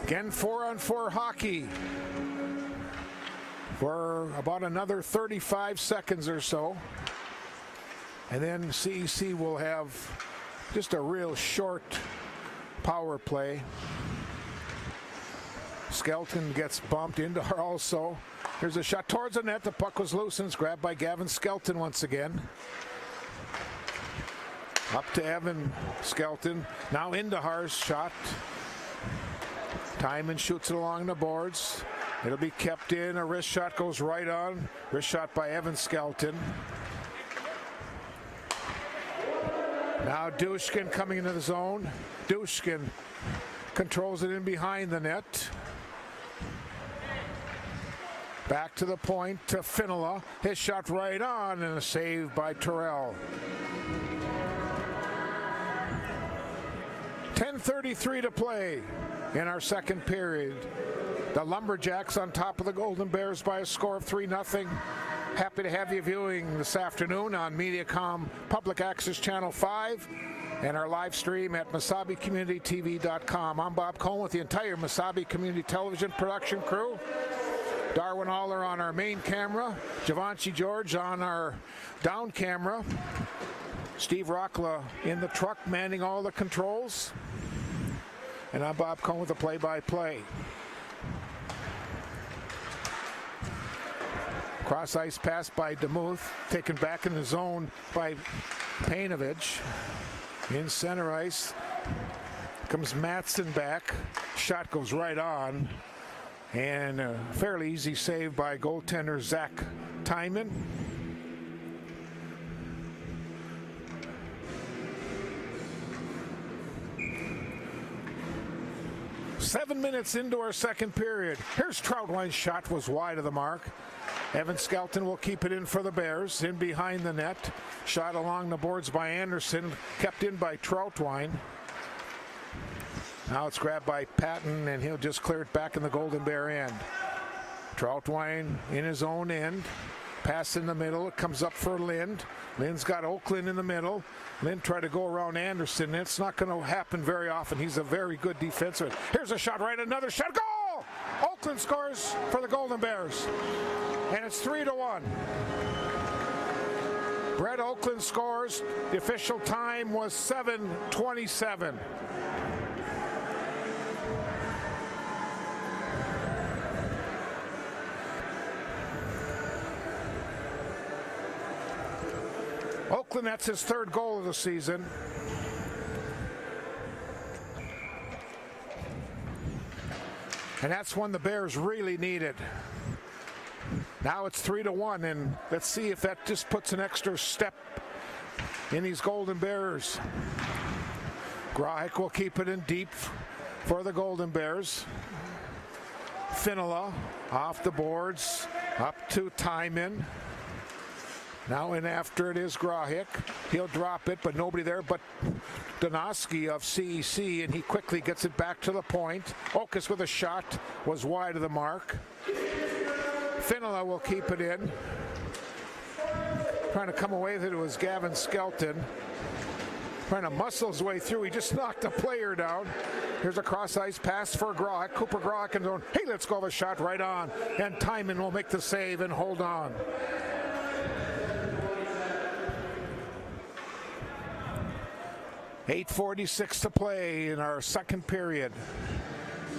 Speaker 2: Again, 4-on-4 hockey for about another 35 seconds or so. And then CEC will have just a real short power play. Skelton gets bumped into her also. Here's a shot towards the net. The puck was loose, and it's grabbed by Gavin Skelton once again. Up to Evan Skelton. Now Indahar's shot. Timon shoots it along the boards. It'll be kept in. A wrist shot goes right on. Wrist shot by Evan Skelton. Now Dushkin coming into the zone. Dushkin controls it in behind the net. Back to the point to Finola. His shot right on and a save by Terrell. 10:33 to play in our second period. The Lumberjacks on top of the Golden Bears by a score of 3-0. Happy to have you viewing this afternoon on Mediacom Public Access Channel 5 and our live stream at MasabiCommunityTV.com. I'm Bob Cohen with the entire Masabi Community Television production crew. Darwin Aller on our main camera, Javanchi George on our down camera, Steve Rockla in the truck manning all the controls, and I'm Bob Cohen with the play-by-play. Cross ice pass by DeMuth, taken back in the zone by Painovich. In center ice comes Matson back, shot goes right on. And a fairly easy save by goaltender Zach Timon. Seven minutes into our second period. Here's Troutwine's shot, was wide of the mark. Evan Skelton will keep it in for the Bears, in behind the net. Shot along the boards by Anderson, kept in by Troutwine. Now it's grabbed by Patton, and he'll just clear it back in the Golden Bear end. Troutwine in his own end. Pass in the middle. It comes up for Lind. Lind's got Oakland in the middle. Lind tried to go around Anderson. It's not going to happen very often. He's a very good defenseman. Here's a shot right, another shot. Goal! Oakland scores for the Golden Bears. And it's 3-1. Brett Oakland scores. The official time was 7:27. Oakland, that's his third goal of the season. And that's one the Bears really needed. Now it's 3-1, and let's see if that just puts an extra step in these Golden Bears. Grahek will keep it in deep for the Golden Bears. Finola off the boards, up to Timon. Now in after it is Grahek. He'll drop it, but nobody there but Donoski of CEC, and he quickly gets it back to the point. Okus with a shot, was wide of the mark. Finola will keep it in. Trying to come away with it was Gavin Skelton. Trying to muscle his way through. He just knocked a player down. Here's a cross-ice pass for Grahek. Cooper Grahek and going, hey, let's go, the shot right on. And Timon will make the save and hold on. .8:46 to play in our second period.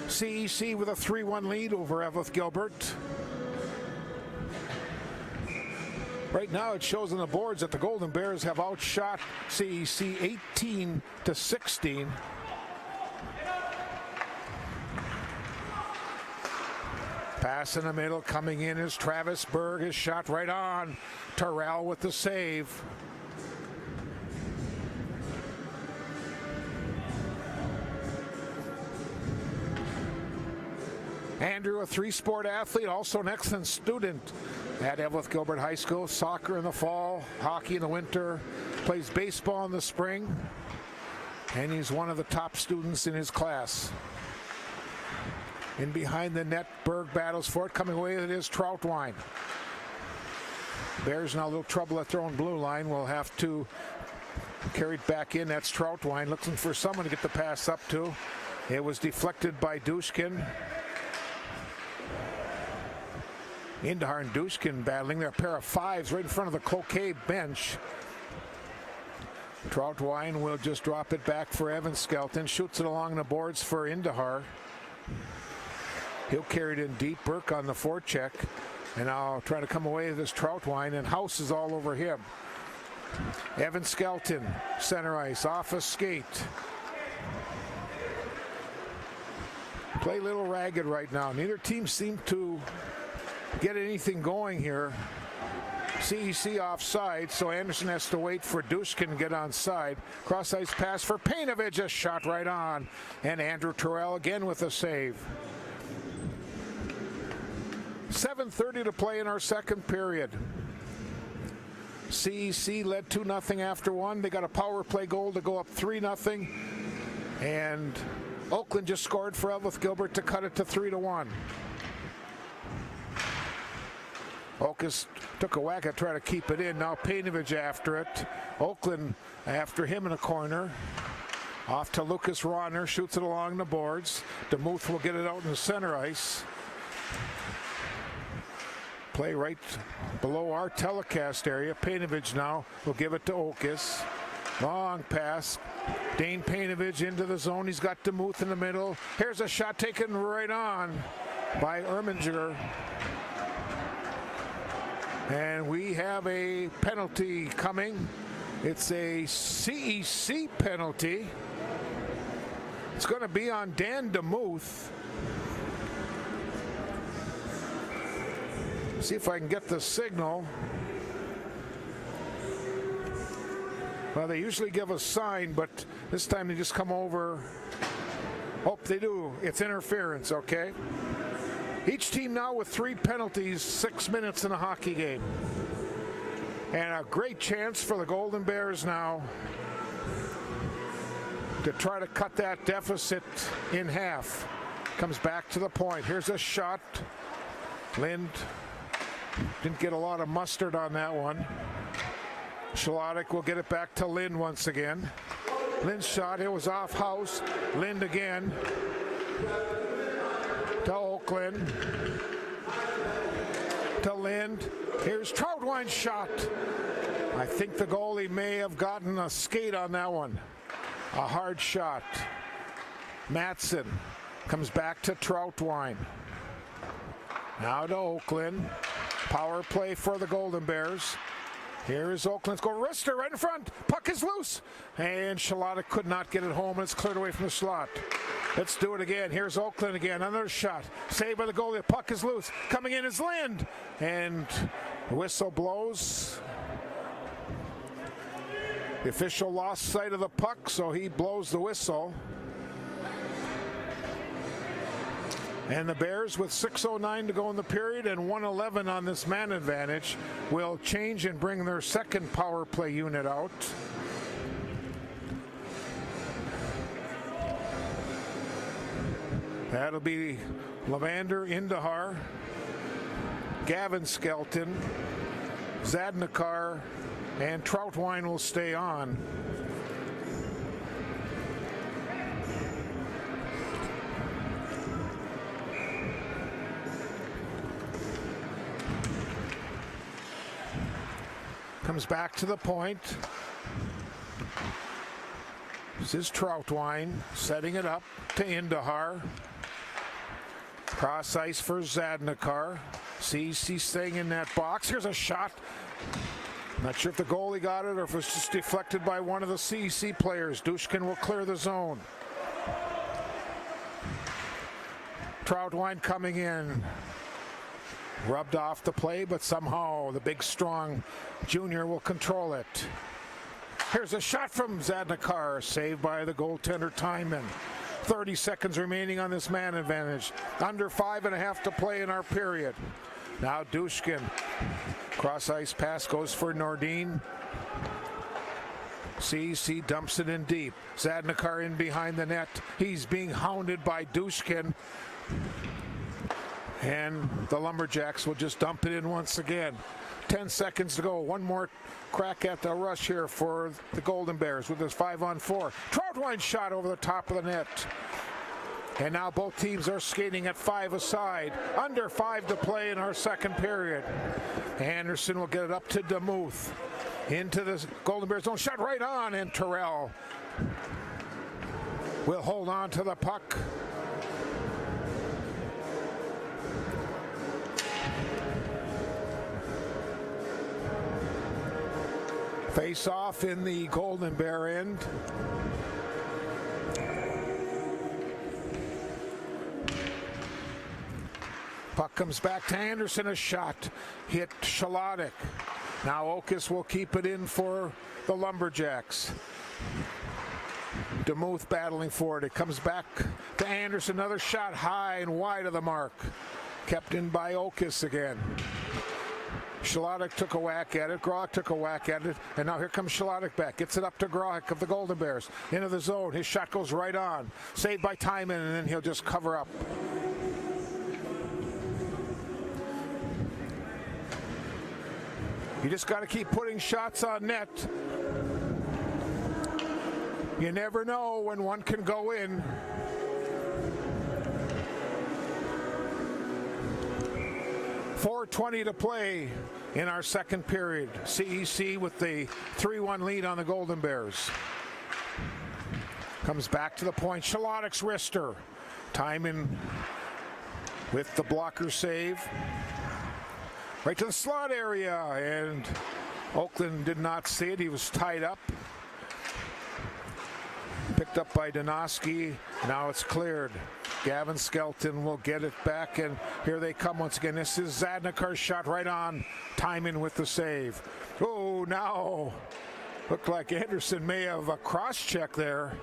Speaker 2: CEC with a 3-1 lead over Evelyn Gilbert. Right now it shows on the boards that the Golden Bears have outshot CEC 18-16. Pass in the middle, coming in is Travis Berg. His shot right on. Terrell with the save. Andrew, a three-sport athlete, also an excellent student at Evelyn Gilbert High School. Soccer in the fall, hockey in the winter, plays baseball in the spring, and he's one of the top students in his class. In behind the net, Berg battles for it. Coming away with it is Troutwine. Bears now a little trouble at their own blue line. Will have to carry it back in. That's Troutwine looking for someone to get the pass up to. It was deflected by Dushkin. Indahar and Dushkin battling. They're a pair of fives right in front of the Cloquet bench. Troutwine will just drop it back for Evan Skelton. Shoots it along the boards for Indahar. He'll carry it in deep. Burke on the forecheck. And now trying to come away with this Troutwine, and House is all over him. Evan Skelton, center ice, off a skate. Play a little ragged right now. Neither team seemed to get anything going here. CEC offside, so Anderson has to wait for Dushkin to get onside. Cross ice pass for Painovich, a shot right on. And Andrew Terrell again with a save. 7:30 to play in our second period. CEC led 2-0 after one. They got a power play goal to go up 3-0. And Oakland just scored for Elvis Gilbert to cut it to 3-1. Oakes took a whack at trying to keep it in. Now Painovich after it. Oakland after him in a corner. Off to Lucas Ronner, shoots it along the boards. DeMuth will get it out in the center ice. Play right below our telecast area. Painovich now will give it to Oakes. Long pass. Dane Painovich into the zone. He's got DeMuth in the middle. Here's a shot taken right on by Erminger. And we have a penalty coming. It's a CEC penalty. It's going to be on Dan DeMuth. See if I can get the signal. Well, they usually give a sign, but this time they just come over. Oh, they do. It's interference, okay? Each team now with 3 penalties, 6 minutes in a hockey game. And a great chance for the Golden Bears now to try to cut that deficit in half. Comes back to the point. Here's a shot. Lind didn't get a lot of mustard on that one. Schlotic will get it back to Lind once again. Lind's shot, it was off house. Lind again. To Oakland. To Lind. Here's Troutwine's shot. I think the goalie may have gotten a skate on that one. A hard shot. Matson comes back to Troutwine. Now to Oakland. Power play for the Golden Bears. Here's Oakland's goal. Wrister right in front. Puck is loose. And Schlotic could not get it home. And it's cleared away from the slot. Let's do it again. Here's Oakland again. Another shot. Saved by the goalie. The puck is loose. Coming in is Lind. And the whistle blows. The official lost sight of the puck, so he blows the whistle. And the Bears, with 6:09 to go in the period and 1:11 on this man advantage, will change and bring their second power play unit out. That'll be Levander, Indahar, Gavin Skelton, Zadnikar, and Troutwine will stay on. Comes back to the point. This is Troutwine setting it up to Indahar. Cross ice for Zadnikar. CEC staying in that box. Here's a shot. Not sure if the goalie got it or if it was just deflected by one of the CEC players. Dushkin will clear the zone. Troutwine coming in. Rubbed off the play, but somehow the big, strong junior will control it. Here's a shot from Zadnikar, saved by the goaltender Timon. 30 seconds remaining on this man advantage. Under 5.5 to play in our period. Now Dushkin. Cross ice pass goes for Nordin. CEC dumps it in deep. Zadnikar in behind the net. He's being hounded by Dushkin. And the Lumberjacks will just dump it in once again. 10 seconds to go. One more crack at the rush here for the Golden Bears with this 5-on-4. Troutwine shot over the top of the net. And now both teams are skating at 5 aside. Under 5 to play in our second period. Anderson will get it up to DeMuth. Into the Golden Bears zone. Shot right on, and Terrell will hold on to the puck. Face off in the Golden Bear end. Puck comes back to Anderson, a shot. Hit Cloquet. Now Okus will keep it in for the Lumberjacks. DeMuth battling for it. It comes back to Anderson. Another shot high and wide of the mark. Kept in by Okus again. Cloquet took a whack at it. Groh took a whack at it. And now here comes Cloquet back. Gets it up to Groh of the Golden Bears. Into the zone. His shot goes right on. Saved by Timon, and then he'll just cover up. You just got to keep putting shots on net. You never know when one can go in. .420 to play in our second period. CEC with the 3-1 lead on the Golden Bears. Comes back to the point. Cloquet's wrister. Timon with the blocker save. Right to the slot area, and Oakland did not see it. He was tied up. Picked up by Donosky. Now it's cleared. Gavin Skelton will get it back, and here they come once again. This is Zadnikar's shot right on. Timon with the save. Oh, now looked like Anderson may have a cross-check there.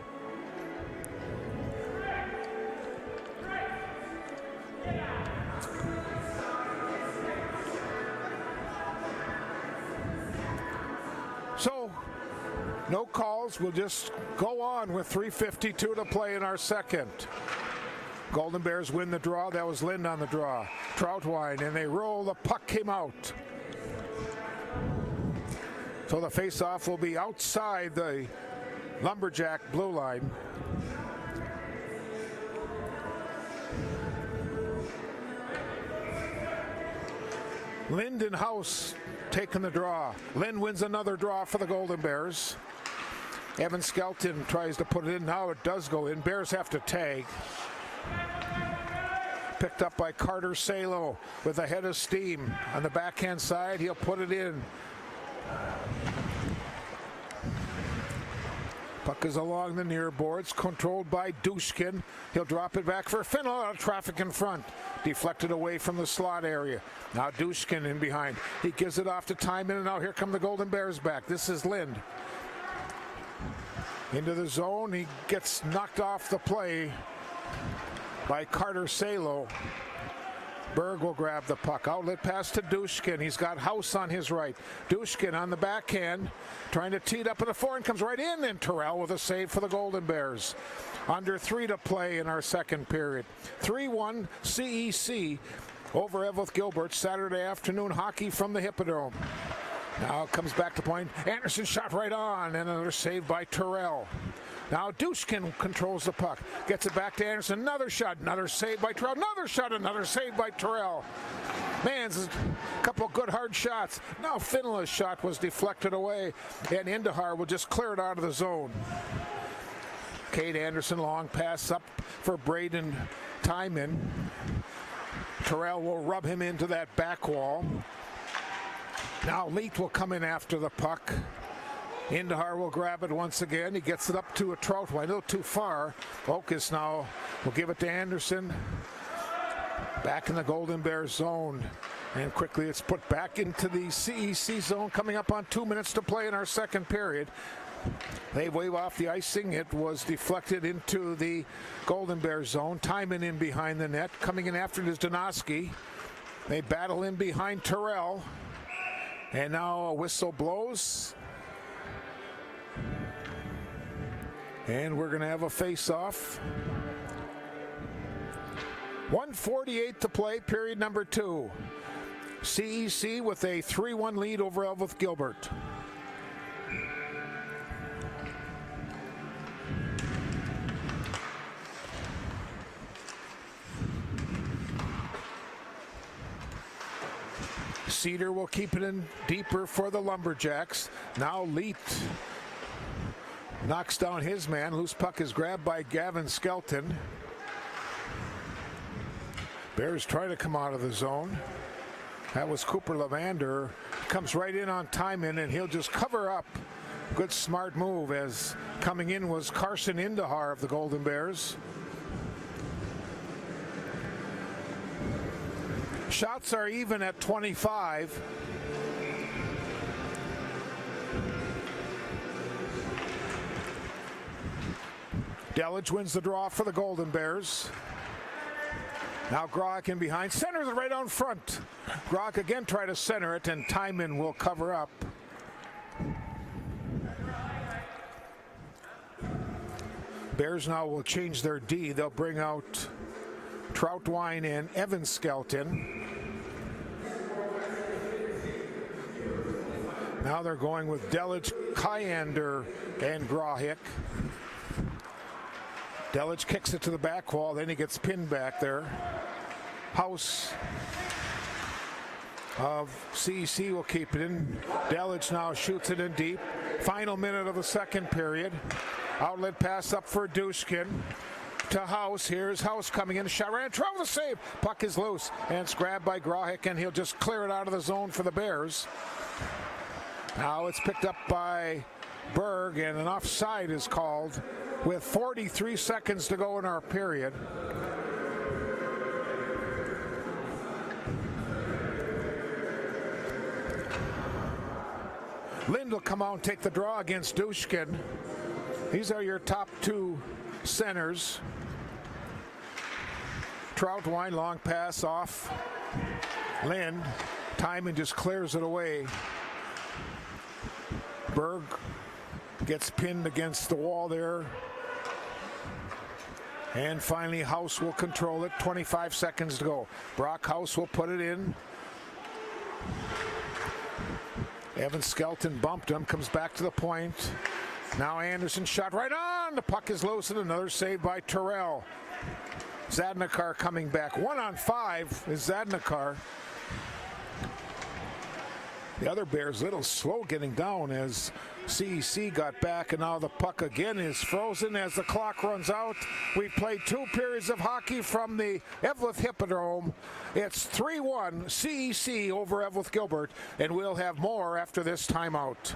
Speaker 2: So, no calls. We'll just go on with 3:52 to play in our second. Golden Bears win the draw. That was Lind on the draw. Troutwine, and they roll. The puck came out. So the face-off will be outside the Lumberjack blue line. Lind and House taking the draw. Lind wins another draw for the Golden Bears. Evan Skelton tries to put it in. Now it does go in. Bears have to tag. Picked up by Carter Salo with a head of steam. On the backhand side, he'll put it in. Puck is along the near boards, controlled by Dushkin. He'll drop it back for a Finn. A lot of traffic in front. Deflected away from the slot area. Now Dushkin in behind. He gives it off to Timon, and now here come the Golden Bears back. This is Lind. Into the zone. He gets knocked off the play by Carter Salo. Berg will grab the puck. Outlet pass to Dushkin. He's got House on his right. Dushkin on the backhand, trying to tee it up in the forehand, comes right in, and Terrell with a save for the Golden Bears. Under 3 to play in our second period. 3-1 CEC over Evelyn Gilbert. Saturday afternoon hockey from the Hippodrome. Now it comes back to point. Anderson shot right on, and another save by Terrell. Now Dushkin controls the puck. Gets it back to Anderson. Another shot. Another save by Terrell. Another shot. Another save by Terrell. Man, a couple good hard shots. Now Finla's shot was deflected away, and Indahar will just clear it out of the zone. Cade Anderson, long pass up for Braden Timon. Terrell will rub him into that back wall. Now Leet will come in after the puck. Indahar will grab it once again. He gets it up to a Troutwine, a little too far. Okus now will give it to Anderson. Back in the Golden Bears zone. And quickly it's put back into the CEC zone, coming up on 2 minutes to play in our second period. They wave off the icing. It was deflected into the Golden Bears zone. Timon in behind the net. Coming in after it is Donosky. They battle in behind Terrell. And now a whistle blows. And we're going to have a face-off. 1:48 to play, period number 2. CEC with a 3-1 lead over Evelyn Gilbert. Cedar will keep it in deeper for the Lumberjacks. Now Leet knocks down his man. Loose puck is grabbed by Gavin Skelton. Bears try to come out of the zone. That was Cooper Levander. Comes right in on Timon, and he'll just cover up. Good smart move, as coming in was Carson Indahar of the Golden Bears. Shots are even at 25. Delich wins the draw for the Golden Bears. Now Grock in behind, centers it right on front. Grock again try to center it, and Timon will cover up. Bears now will change their D. They'll bring out Troutwine and Evan Skelton. Now they're going with Delich, Kyander, and Grahick. Delich kicks it to the back wall, then he gets pinned back there. House of CEC will keep it in. Delich now shoots it in deep. Final minute of the second period. Outlet pass up for Dushkin to House. Here's House coming in. Shot ran, trouble the save. Puck is loose, and it's grabbed by Grahick, and he'll just clear it out of the zone for the Bears. Now it's picked up by Berg, and an offside is called with 43 seconds to go in our period. Lind will come out and take the draw against Dushkin. These are your top two centers. Troutwine, long pass off Lind. Timon just clears it away. Berg gets pinned against the wall there. And finally, House will control it. 25 seconds to go. Brock House will put it in. Evan Skelton bumped him, comes back to the point. Now Anderson shot right on. The puck is loose, and another save by Terrell. Zadnikar coming back. 1 on 5 is Zadnikar. The other Bears a little slow getting down as CEC got back, and now the puck again is frozen as the clock runs out. We've played 2 periods of hockey from the Eveleth Hippodrome. It's 3-1 CEC over Eveleth Gilbert, and we'll have more after this timeout.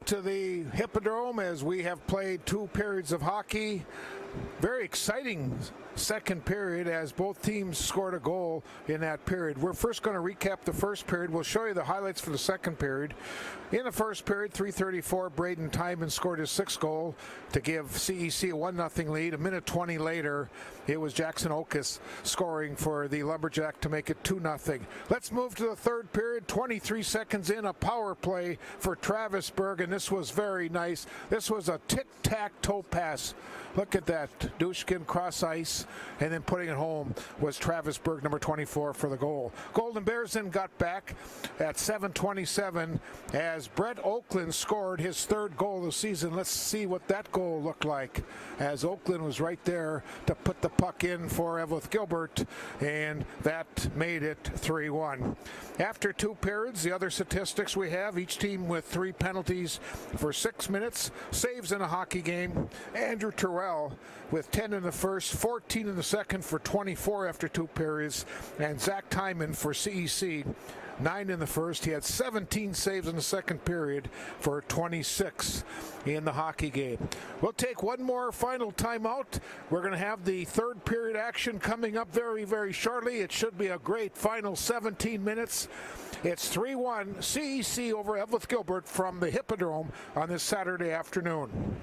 Speaker 2: to the Hippodrome as we have played 2 periods of hockey. Very exciting second period as both teams scored a goal in that period. We're first going to recap the first period. We'll show you the highlights for the second period. In the first period, 3:34, Braden Timon scored his 6th goal to give CEC a 1-0 lead. A minute 20 later, it was Jackson Okus scoring for the Lumberjack to make it 2-0. Let's move to the third period. 23 seconds in, a power play for Travisburg, and this was very nice. This was a tic-tac-toe pass. Look at that. Dushkin cross ice, and then putting it home was Travisburg, number 24, for the goal. Golden Bears then got back at 7:27 as Brett Oakland scored his 3rd goal of the season. Let's see what that goal looked like, as Oakland was right there to put the puck in for Evelyn Gilbert, and that made it 3-1. After 2 periods, the other statistics we have, each team with 3 penalties for 6 minutes, saves in a hockey game. Andrew Terrell with 10 in the first, 14 in the second for 24 after 2 periods, and Zach Timon for CEC, 9 in the first. He had 17 saves in the second period for 26 in the hockey game. We'll take one more final timeout. We're going to have the third period action coming up very, very shortly. It should be a great final 17 minutes. It's 3-1 CEC over Evelyn Gilbert from the Hippodrome on this Saturday afternoon.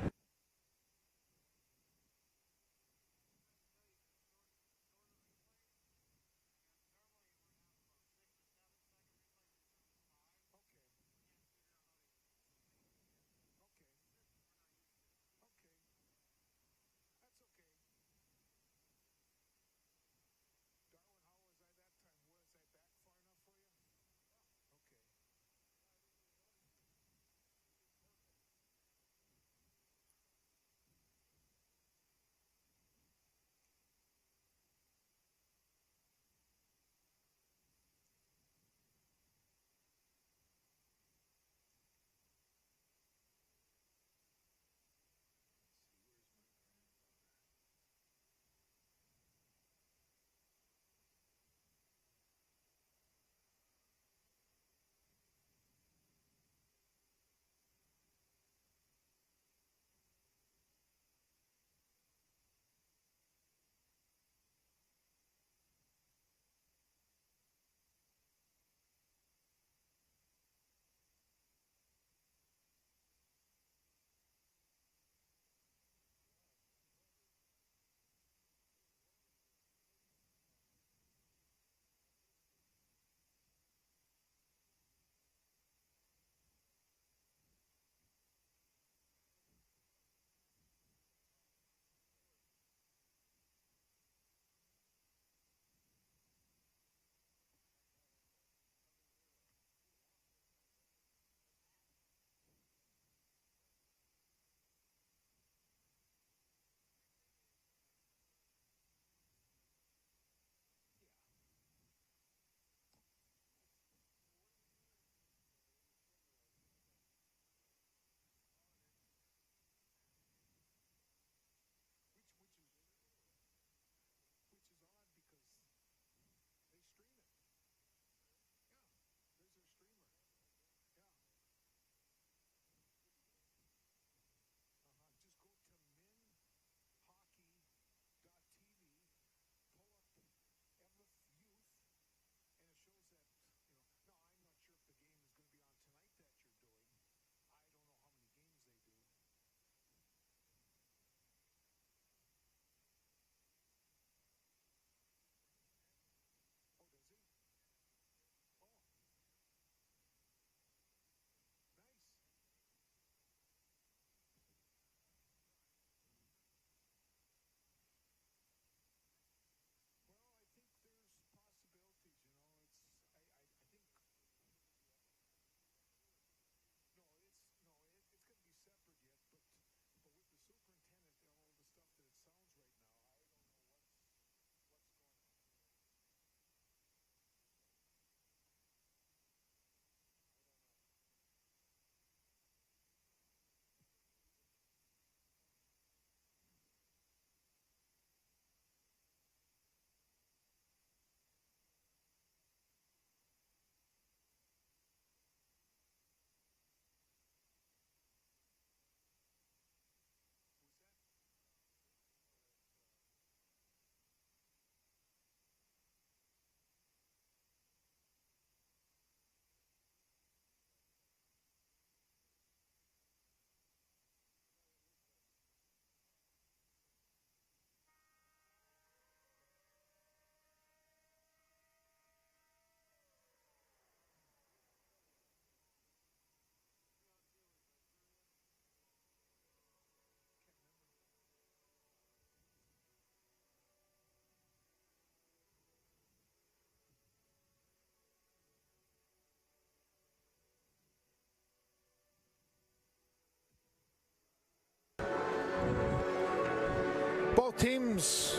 Speaker 2: Both teams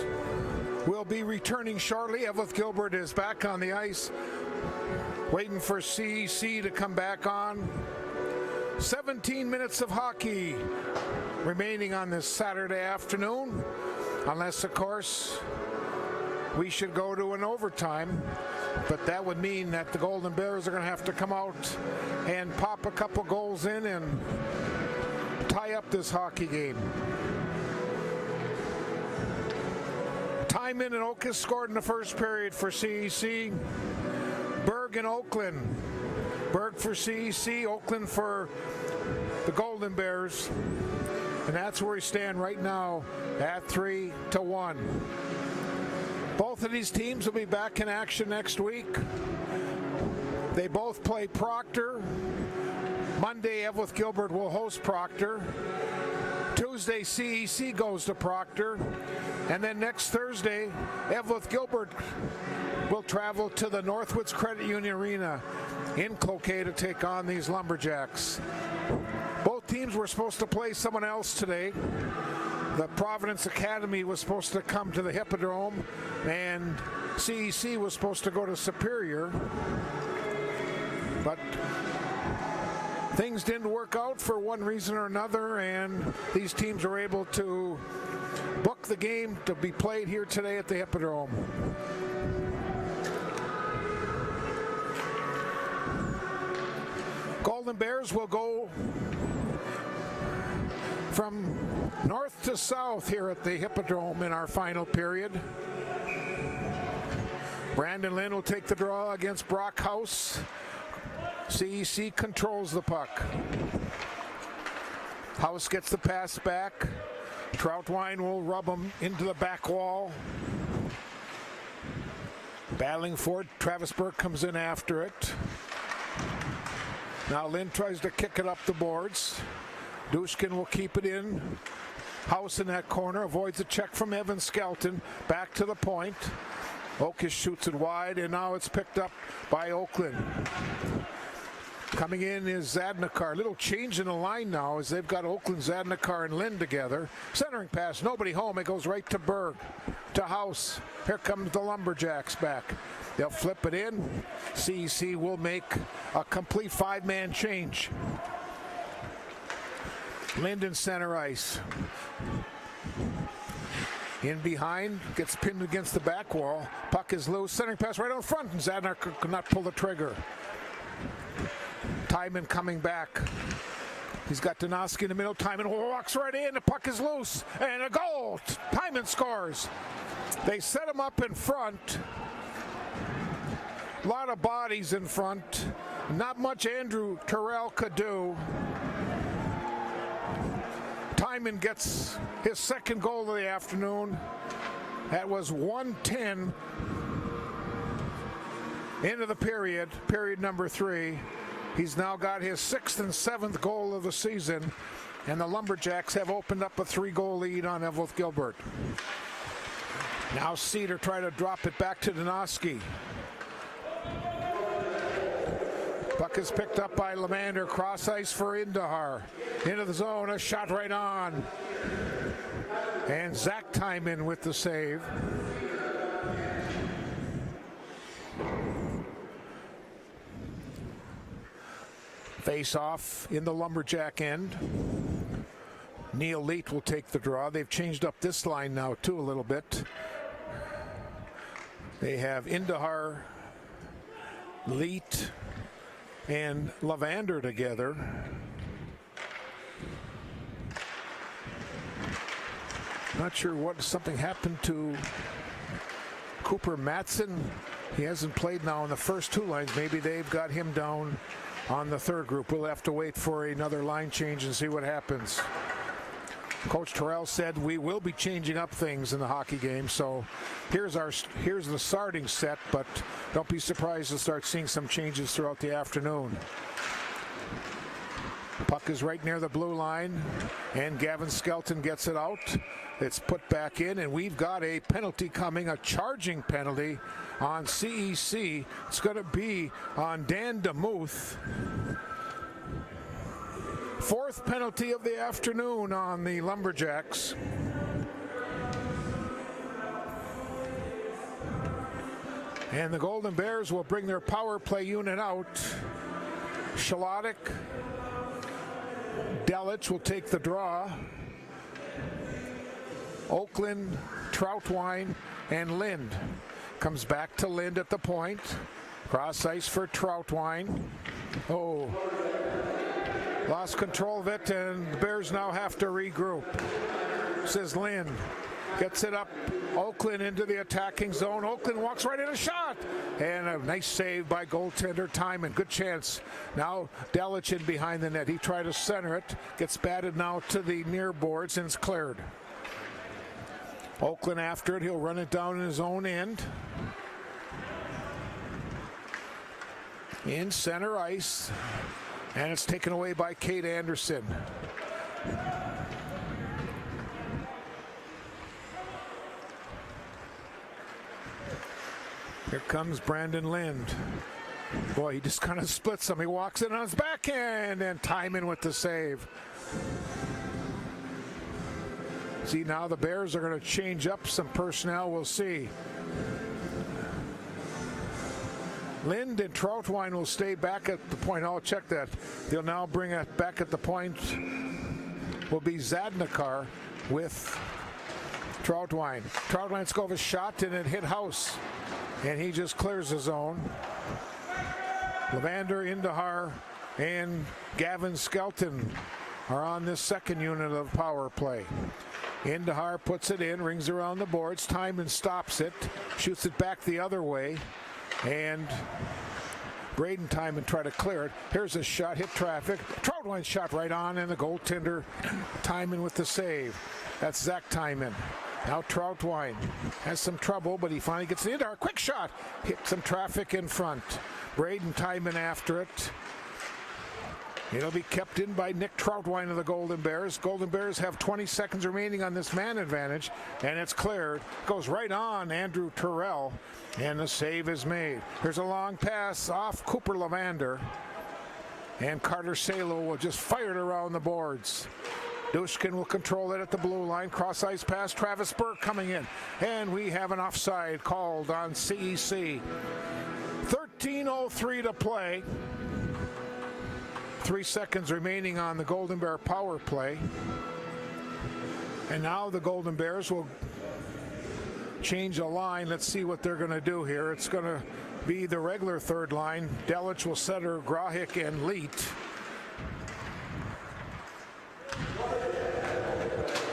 Speaker 2: will be returning shortly. Evelyn Gilbert is back on the ice, waiting for CEC to come back on. 17 minutes of hockey remaining on this Saturday afternoon, unless, of course, we should go to an overtime. But that would mean that the Golden Bears are going to have to come out and pop a couple goals in and tie up this hockey game. Timon and Oakes scored in the first period for CEC. Berg and Oakland. Berg for CEC, Oakland for the Golden Bears. And that's where we stand right now at 3-1. Both of these teams will be back in action next week. They both play Proctor. Monday, Evelyn Gilbert will host Proctor. Tuesday, CEC goes to Proctor. And then next Thursday, Evelyn Gilbert will travel to the Northwoods Credit Union Arena in Cloquet to take on these Lumberjacks. Both teams were supposed to play someone else today. The Providence Academy was supposed to come to the Hippodrome, and CEC was supposed to go to Superior. But things didn't work out for one reason or another, and these teams were able to book the game to be played here today at the Hippodrome. Golden Bears will go from north to south here at the Hippodrome in our final period. Brandon Lynn will take the draw against Brock House. CEC controls the puck. House gets the pass back. Troutwine will rub him into the back wall. Battling for it. Travis Burke comes in after it. Now Lynn tries to kick it up the boards. Dushkin will keep it in. House in that corner avoids a check from Evan Skelton. Back to the point. Oakes shoots it wide, and now it's picked up by Oakland. Coming in is Zadnikar. Little change in the line now as they've got Oakland, Zadnikar, and Lynn together. Centering pass, nobody home. It goes right to Berg, to House. Here comes the Lumberjacks back. They'll flip it in. CEC will make a complete five-man change. Linden center ice. In behind, gets pinned against the back wall. Puck is loose. Centering pass right out front, and Zadnar could not pull the trigger. Timon coming back. He's got Donoski in the middle. Timon walks right in. The puck is loose. And a goal. Timon scores. They set him up in front. A lot of bodies in front. Not much Andrew Terrell could do. Timon gets his second goal of the afternoon. That was 1:10 into the period number 3. He's now got his 6th and 7th goal of the season, and the Lumberjacks have opened up a 3-goal lead on Evelyn Gilbert. Now Cedar try to drop it back to Donoski. Puck is picked up by Lemander. Cross ice for Indahar. Into the zone, a shot right on. And Zach Timon with the save. Face off in the Lumberjack end. Neil Leet will take the draw. They've changed up this line now too a little bit. They have Indahar, Leet, and Lavander together. Not sure what something happened to Cooper Matson. He hasn't played now in the first 2 lines. Maybe they've got him down on the third group. We'll have to wait for another line change and see what happens. Coach Terrell said we will be changing up things in the hockey game. So here's the starting set, but don't be surprised to start seeing some changes throughout the afternoon. Puck is right near the blue line, and Gavin Skelton gets it out. It's put back in, and we've got a penalty coming, a charging penalty on CEC. It's going to be on Dan DeMuth. 4th penalty of the afternoon on the Lumberjacks. And the Golden Bears will bring their power play unit out. Shalotic, Delich will take the draw. Oakland, Troutwine, and Lind. Comes back to Lind at the point. Cross ice for Troutwine. Oh, lost control of it, and the Bears now have to regroup. Says Lind. Gets it up. Oakland into the attacking zone. Oakland walks right in a shot. And a nice save by goaltender Timon. Good chance. Now Delich in behind the net. He tried to center it. Gets batted now to the near boards and it's cleared. Oakland after it. He'll run it down in his own end. In center ice. And it's taken away by Kate Anderson. Here comes Brandon Lind. Boy, he just kind of splits him. He walks in on his backhand and Timon with the save. See, now the Bears are going to change up some personnel. We'll see. Lind and Troutwine will stay back at the point. I'll check that. They'll now bring it back at the point. Will be Zadnikar with Troutwine. Troutwine's go a shot and it hit House. And he just clears the zone. Levander, Indahar, and Gavin Skelton are on this second unit of power play. Indahar puts it in, rings around the boards. Timon stops it, shoots it back the other way, and Braden Timon try to clear it. Here's a shot, hit traffic. Troutwine shot right on, and the goaltender Timon with the save. That's Zach Timon. Now Troutwine has some trouble, but he finally gets it into our quick shot. Hit some traffic in front. Braden Timon after it. It'll be kept in by Nick Troutwine of the Golden Bears. Golden Bears have 20 seconds remaining on this man advantage, and it's cleared. Goes right on Andrew Terrell, and the save is made. Here's a long pass off Cooper Levander, and Carter Salo will just fire it around the boards. Dushkin will control it at the blue line. Cross ice pass, Travis Burke coming in. And we have an offside called on CEC. 13:03 to play. 3 seconds remaining on the Golden Bear power play. And now the Golden Bears will change a line. Let's see what they're going to do here. It's going to be the regular third line. Delich will center Grahik and Leet.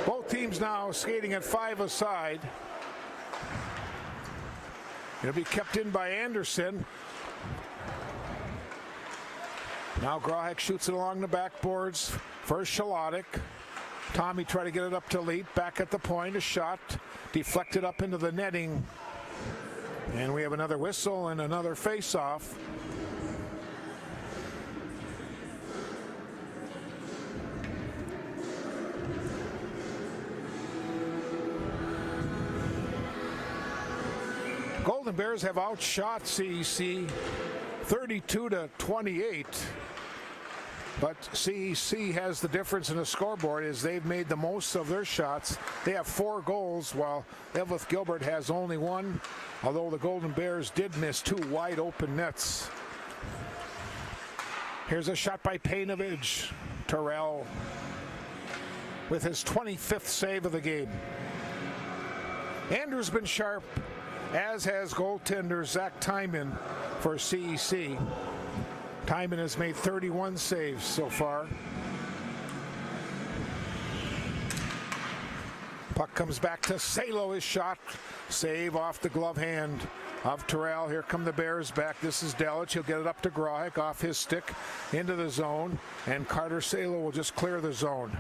Speaker 2: Both teams now skating at 5 aside. It'll be kept in by Anderson. Now Grahik shoots it along the backboards. First Shalotic. Tommy tried to get it up to Leet. Back at the point, a shot. Deflected up into the netting. And we have another whistle and another face-off. Golden Bears have outshot CEC 32-28, but CEC has the difference in the scoreboard is they've made the most of their shots. They have 4 goals while Evelyn Gilbert has only 1, although the Golden Bears did miss 2 wide open nets. Here's a shot by Painovich. Terrell with his 25th save of the game. Andrew's been sharp, as has goaltender Zach Timon for CEC. Timon has made 31 saves so far. Puck comes back to Salo, his shot. Save off the glove hand of Terrell. Here come the Bears back. This is Delich. He'll get it up to Grahik off his stick into the zone. And Carter Salo will just clear the zone.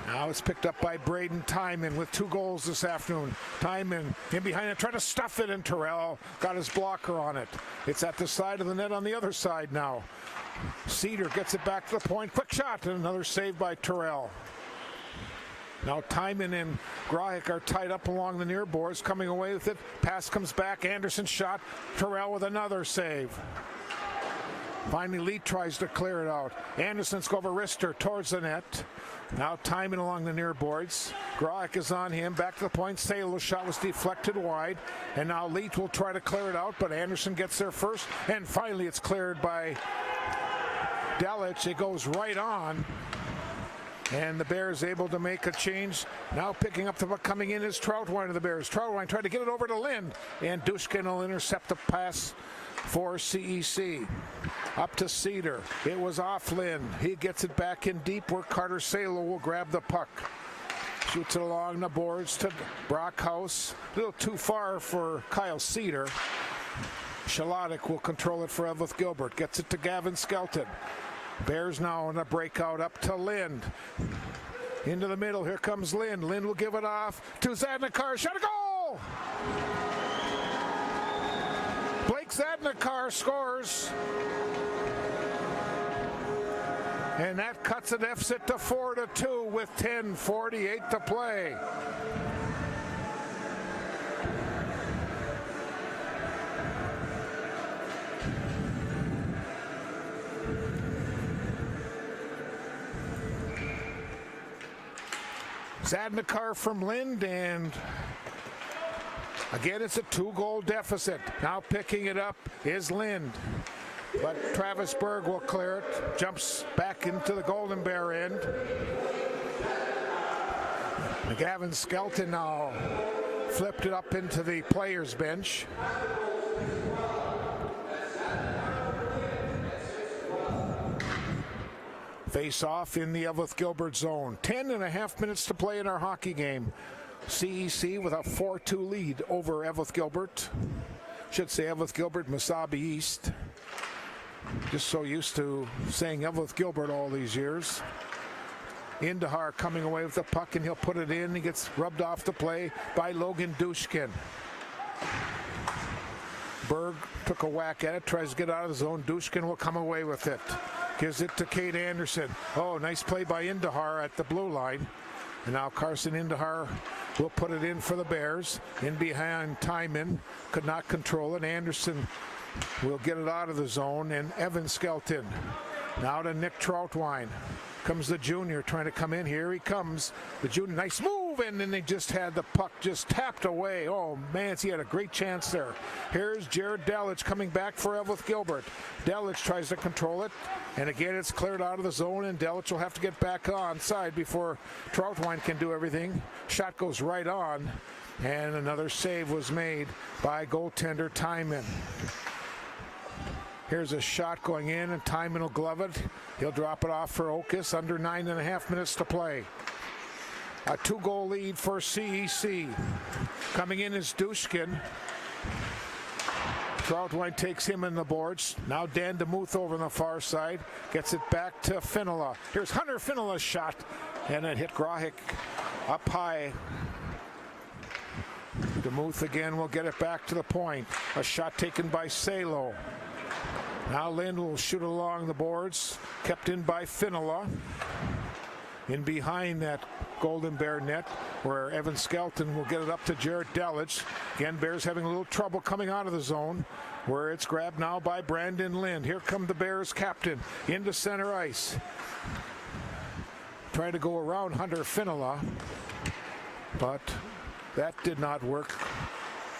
Speaker 2: Now it's picked up by Braden Timon with 2 goals this afternoon. Timon in behind it, trying to stuff it, and Terrell got his blocker on it. It's at the side of the net on the other side now. Cedar gets it back to the point. Quick shot, and another save by Terrell. Now Timon and Grahik are tied up along the near boards, coming away with it. Pass comes back, Anderson shot. Terrell with another save. Finally, Lee tries to clear it out. Anderson's go over wrister towards the net. Now timing along the near boards. Grohick is on him. Back to the point. Salo's shot was deflected wide. And now Leet will try to clear it out, but Anderson gets there first. And finally, it's cleared by Delich. It goes right on. And the Bears able to make a change. Now picking up the puck coming in is Troutwine of the Bears. Troutwine tried to get it over to Lind. And Dushkin will intercept the pass for CEC. Up to Cedar. It was off Lind. He gets it back in deep where Carter Salo will grab the puck. Shoots it along the boards to Brockhouse. A little too far for Kyle Cedar. Shalotic will control it for Evelyn Gilbert. Gets it to Gavin Skelton. Bears now in a breakout up to Lind. Into the middle. Here comes Lind. Lind will give it off to Zadnikar. Shot a goal! Blake Zadnikar scores. And that cuts the deficit to 4-2 with 10:48 to play. Zadnikar from Lind, and again it's a 2-goal deficit. Now picking it up is Lind, but Travis Berg will clear it. Jumps back into the Golden Bear end. Gavin Skelton now flipped it up into the players bench. Face off in the Evelyn Gilbert zone. 10.5 minutes to play in our hockey game. CEC with a 4-2 lead over Evelyn Gilbert. Should say Evelyn Gilbert, Mesabi East. Just so used to saying Evelyn Gilbert all these years. Indahar coming away with the puck, and he'll put it in. He gets rubbed off the play by Logan Dushkin. Berg took a whack at it, tries to get out of the zone. Dushkin will come away with it. Gives it to Kate Anderson. Oh, nice play by Indahar at the blue line. And now Carson Indahar will put it in for the Bears. In behind Timon. Could not control it. Anderson will get it out of the zone. And Evan Skelton. Now to Nick Troutwine. Comes the junior trying to come in. Here he comes. The junior, nice move, and then they just had the puck just tapped away. Oh, man, he had a great chance there. Here's Jared Delich coming back for Evelyn Gilbert. Delich tries to control it, and again it's cleared out of the zone, and Delich will have to get back on side before Troutwine can do everything. Shot goes right on, and another save was made by goaltender Timon. Here's a shot going in, and Timon will glove it. He'll drop it off for Oakes. Under 9.5 minutes to play. A 2-goal lead for CEC. Coming in is Dushkin. Troutwine takes him in the boards. Now Dan DeMuth over on the far side. Gets it back to Finola. Here's Hunter Finola's shot. And it hit Grohick up high. DeMuth again will get it back to the point. A shot taken by Salo. Now Lind will shoot along the boards, kept in by Finola. In behind that Golden Bear net, where Evan Skelton will get it up to Jared Delich. Again, Bears having a little trouble coming out of the zone, where it's grabbed now by Brandon Lind. Here come the Bears captain into center ice. Trying to go around Hunter Finola, but that did not work.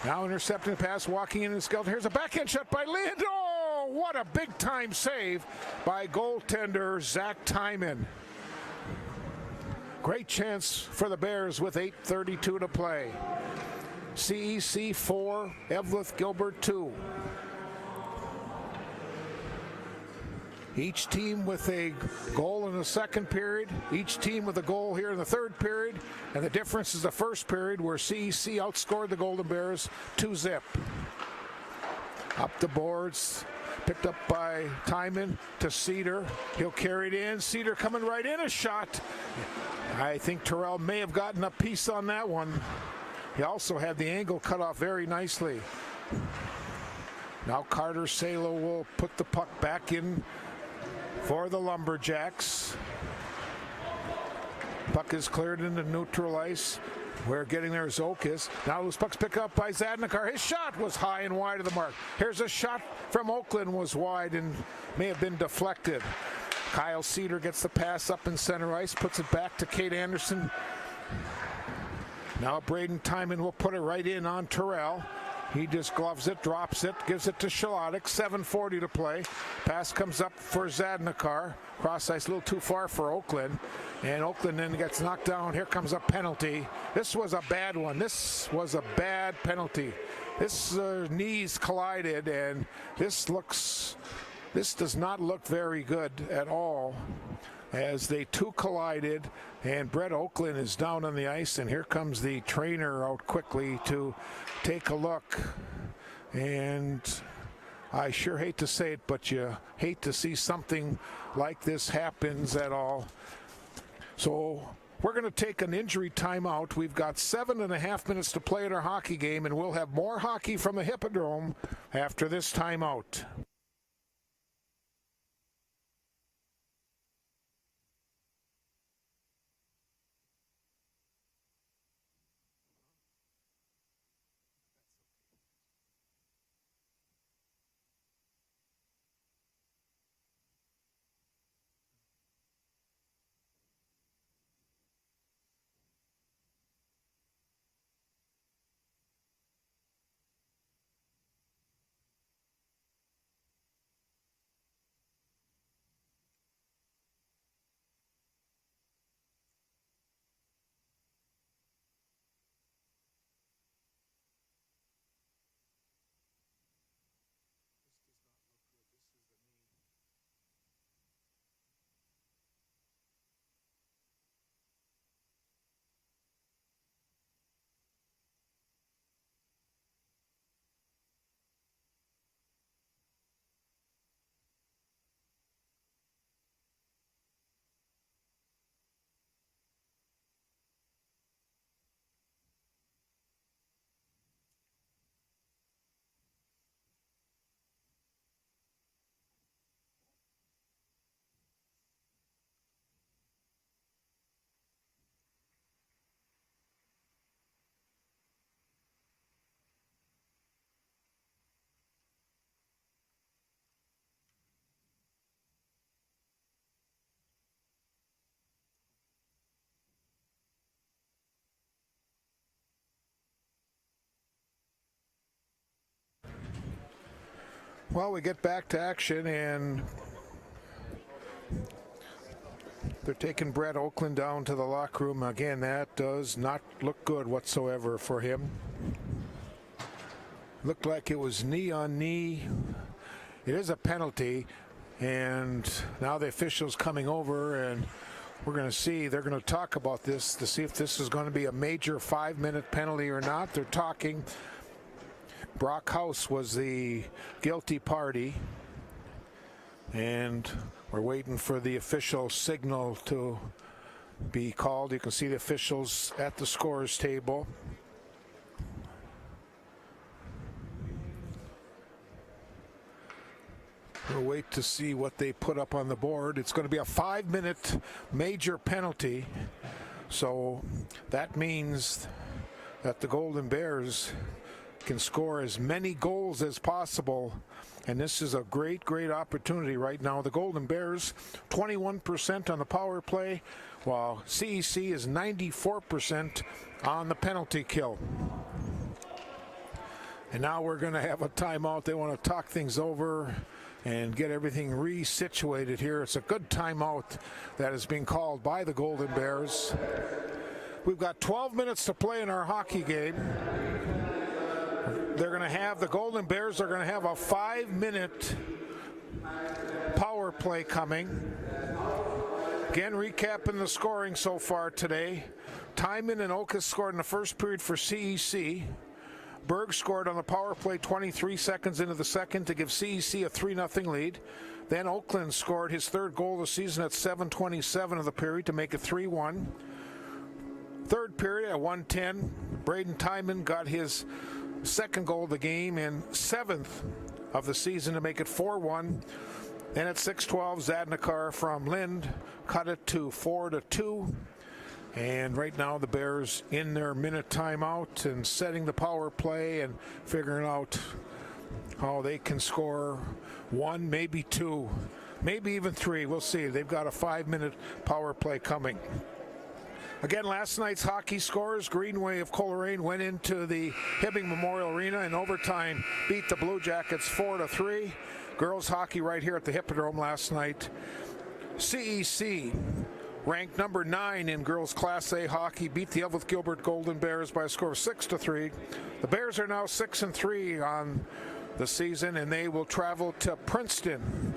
Speaker 2: Now intercepting the pass, walking in Skelton. Here's a backhand shot by Lind. Oh, what a big-time save by goaltender Zach Timon. Great chance for the Bears with 8:32 to play. CEC 4, Evelyn Gilbert 2. Each team with a goal in the second period. Each team with a goal here in the third period. And the difference is the first period where CEC outscored the Golden Bears 2-0. Up the boards. Picked up by Timon to Cedar. He'll carry it in. Cedar coming right in. A shot. I think Terrell may have gotten a piece on that one. He also had the angle cut off very nicely. Now Carter Salo will put the puck back in for the Lumberjacks. Puck is cleared into neutral ice. We're getting there is Oakes. Now loose puck's picked up by Zadnikar. His shot was high and wide of the mark. Here's a shot from Oakland, was wide and may have been deflected. Kyle Cedar gets the pass up in center ice, puts it back to Kate Anderson. Now Braden Timon will put it right in on Terrell. He just gloves it, drops it, gives it to Shalotic. 7:40 to play. Pass comes up for Zadnikar. Cross ice a little too far for Oakland. And Oakland then gets knocked down. Here comes a penalty. This was a bad one. This was a bad penalty. This knees collided, and this does not look very good at all, as they two collided, and Brett Oakland is down on the ice, and here comes the trainer out quickly to take a look. And I sure hate to say it, but you hate to see something like this happens at all. So we're going to take an injury timeout. We've got 7.5 minutes to play in our hockey game, and we'll have more hockey from the Hippodrome after this timeout. Well, we get back to action, and they're taking Brett Oakland down to the locker room. Again, that does not look good whatsoever for him. Looked like it was knee on knee. It is a penalty, and now the official's coming over, and we're going to see. They're going to talk about this to see if this is going to be a major 5-minute penalty or not. They're talking. Brock House was the guilty party, and we're waiting for the official signal to be called. You can see the officials at the scorer's table. We'll wait to see what they put up on the board. It's going to be a 5-minute major penalty, so that means that the Golden Bears can score as many goals as possible, and this is a great opportunity right now. The Golden Bears 21% on the power play, while CEC is 94% on the penalty kill. And now we're going to have a timeout. They want to talk things over and get everything resituated here. It's a good timeout that is being called by the Golden Bears. We've got 12 minutes to play in our hockey game. They're going to have, the Golden Bears are going to have a 5-minute power play coming. Again, recapping the scoring so far today. Timon and Oakes scored in the first period for CEC. Berg scored on the power play 23 seconds into the second to give CEC a 3-0 lead. Then Oakland scored his third goal of the season at 7:27 of the period to make it 3-1. Third period at 1:10, Braden Timon got his second goal of the game and 7th of the season to make it 4-1. Then at 6:12, Zadnikar from Lind cut it to 4-2. And right now the Bears in their minute timeout and setting the power play and figuring out Oh, they can score one, maybe two, maybe even three. We'll see. They've got a 5-minute power play coming. Again, last night's hockey scores. Greenway of Coleraine went into the Hibbing Memorial Arena in overtime, beat the Blue Jackets 4-3. Girls hockey right here at the Hippodrome last night. CEC, ranked number 9 in girls Class A hockey, beat the Elvis Gilbert Golden Bears by a score of 6-3. The Bears are now 6-3 on the season, and they will travel to Princeton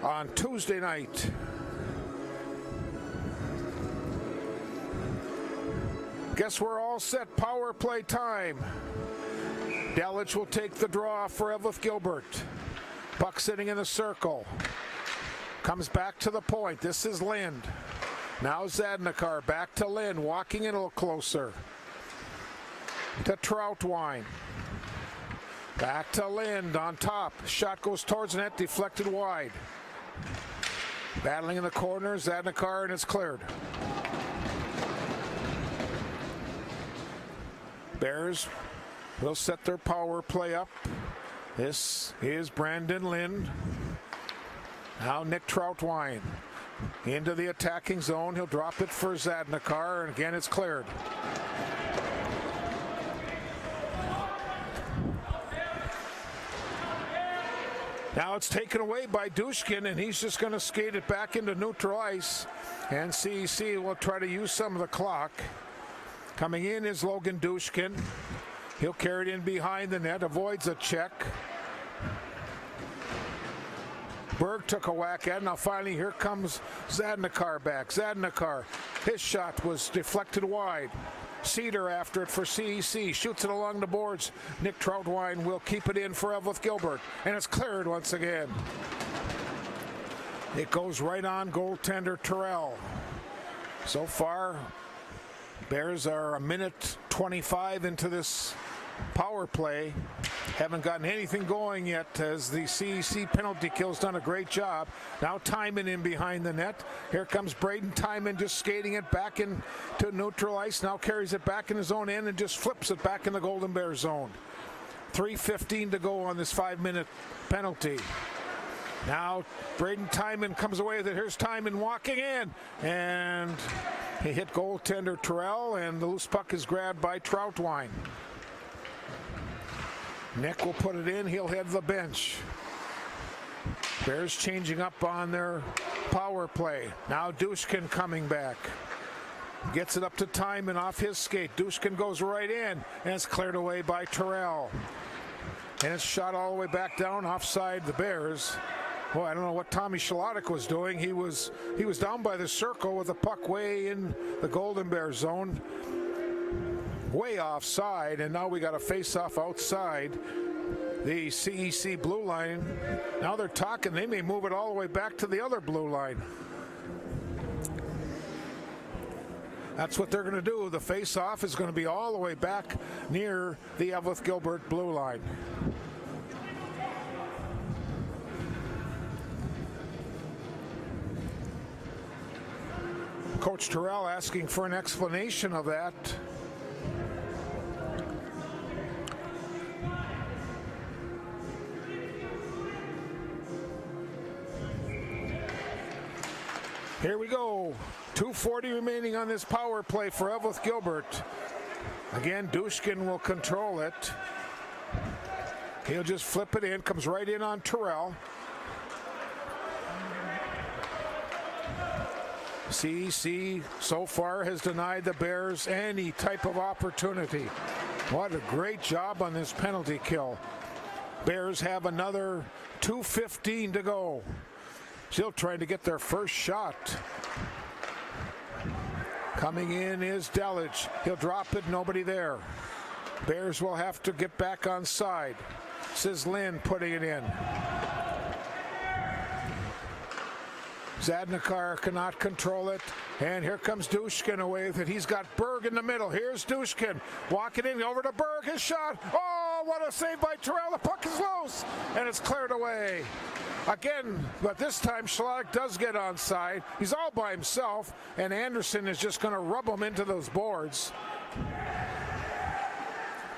Speaker 2: on Tuesday night. Guess we're all set. Power play time. Delich will take the draw for Elvis Gilbert. Puck sitting in the circle. Comes back to the point. This is Lind. Now Zadnikar back to Lind, walking in a little closer. To Troutwine. Back to Lind on top. Shot goes towards the net, deflected wide. Battling in the corner, Zadnikar, and it's cleared. Bears will set their power play up. This is Brandon Lind. Now Nick Troutwine into the attacking zone. He'll drop it for Zadnikar, and again it's cleared. Now it's taken away by Dushkin, and he's just going to skate it back into neutral ice. And CEC will try to use some of the clock. Coming in is Logan Dushkin. He'll carry it in behind the net, avoids a check. Berg took a whack at it. Now finally here comes Zadnikar back. Zadnikar, his shot was deflected wide. Cedar after it for CEC, shoots it along the boards. Nick Troutwine will keep it in for Elvis Gilbert, and it's cleared once again. It goes right on goaltender Terrell. So far, Bears are 1:25 into this power play. Haven't gotten anything going yet as the CEC penalty kill's done a great job. Now Timon in behind the net. Here comes Braden Timon just skating it back into neutral ice. Now carries it back in his own end and just flips it back in the Golden Bear zone. 3:15 to go on this 5-minute penalty. Now Braden Timon comes away with it. Here's Timon walking in, and he hit goaltender Terrell, and the loose puck is grabbed by Troutwine. Nick will put it in. He'll head to the bench. Bears changing up on their power play. Now Dushkin coming back. Gets it up to Timon off his skate. Dushkin goes right in, and it's cleared away by Terrell. And it's shot all the way back down offside the Bears. Well, I don't know what Tommy Shalotic was doing. He was down by the circle with the puck way in the Golden Bear zone. Way offside, and now we got a face-off outside the CEC blue line. Now they're talking. They may move it all the way back to the other blue line. That's what they're going to do. The face-off is going to be all the way back near the Elvis Gilbert blue line. Coach Terrell asking for an explanation of that. Here we go. 2:40 remaining on this power play for Elvis Gilbert. Again, Dushkin will control it. He'll just flip it in. Comes right in on Terrell. CEC so far has denied the Bears any type of opportunity. What a great job on this penalty kill. Bears have another 2:15 to go. Still trying to get their first shot. Coming in is Delich. He'll drop it, nobody there. Bears will have to get back on side. This is Lind putting it in. Zadnikar cannot control it, and here comes Dushkin away with it. He's got Berg in the middle. Here's Dushkin walking in over to Berg. His shot. Oh, what a save by Terrell. The puck is loose, and it's cleared away. Again, but this time Shalotic does get onside. He's all by himself, and Anderson is just going to rub him into those boards.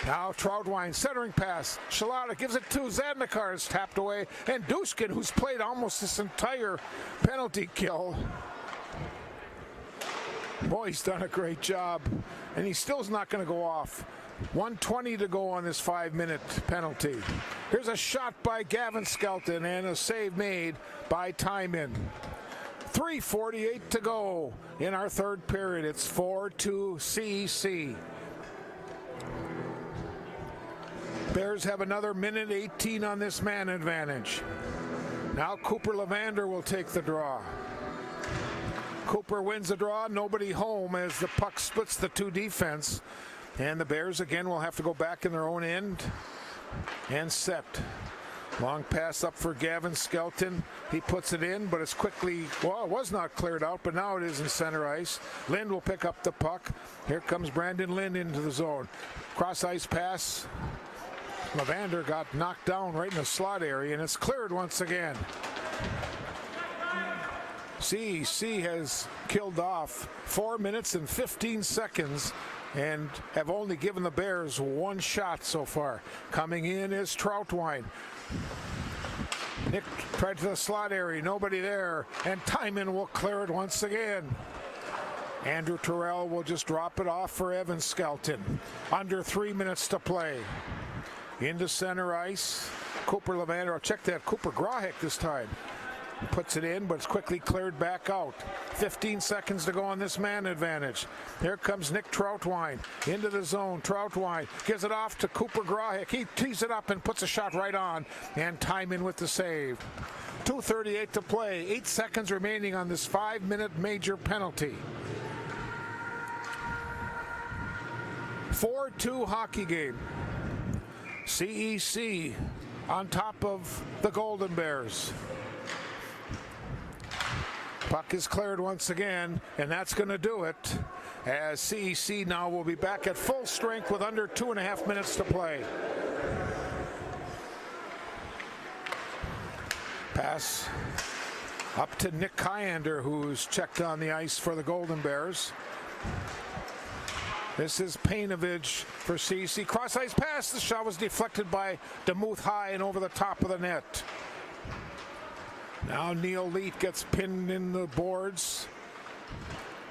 Speaker 2: Now Troutwine centering pass. Shalata gives it to Zadnikar. It's tapped away. And Dushkin, who's played almost this entire penalty kill. Boy, he's done a great job. And he still's not going to go off. 1:20 to go on this 5-minute penalty. Here's a shot by Gavin Skelton and a save made by Timon. 3:48 to go in our third period. It's 4-2 CEC. Bears have another minute 18 on this man advantage. Now Cooper Levander will take the draw. Cooper wins the draw, nobody home as the puck splits the two defense. And the Bears again will have to go back in their own end and set. Long pass up for Gavin Skelton. He puts it in, but it's quickly, well, it was not cleared out, but now it is in center ice. Lind will pick up the puck. Here comes Brandon Lind into the zone. Cross ice pass. Levander got knocked down right in the slot area, and it's cleared once again. CEC has killed off 4 minutes and 15 seconds and have only given the Bears one shot so far. Coming in is Troutwine. Nick tried to the slot area, nobody there, and Timon will clear it once again. Andrew Terrell will just drop it off for Evan Skelton. Under 3 minutes to play. Into center ice. Cooper Levander, check that, Cooper Grahek this time. Puts it in, but it's quickly cleared back out. 15 seconds to go on this man advantage. Here comes Nick Troutwine into the zone. Troutwine gives it off to Cooper Grahek. He tees it up and puts a shot right on, and Timon with the save. 2:38 to play. 8 seconds remaining on this 5-minute major penalty. 4-2 hockey game. CEC on top of the Golden Bears. Puck is cleared once again, and that's going to do it, as CEC now will be back at full strength with under 2.5 minutes to play. Pass up to Nick Kyander, who's checked on the ice for the Golden Bears. This is Painovich for CEC. Cross ice pass. The shot was deflected by DeMuth high and over the top of the net. Now Neil Leet gets pinned in the boards.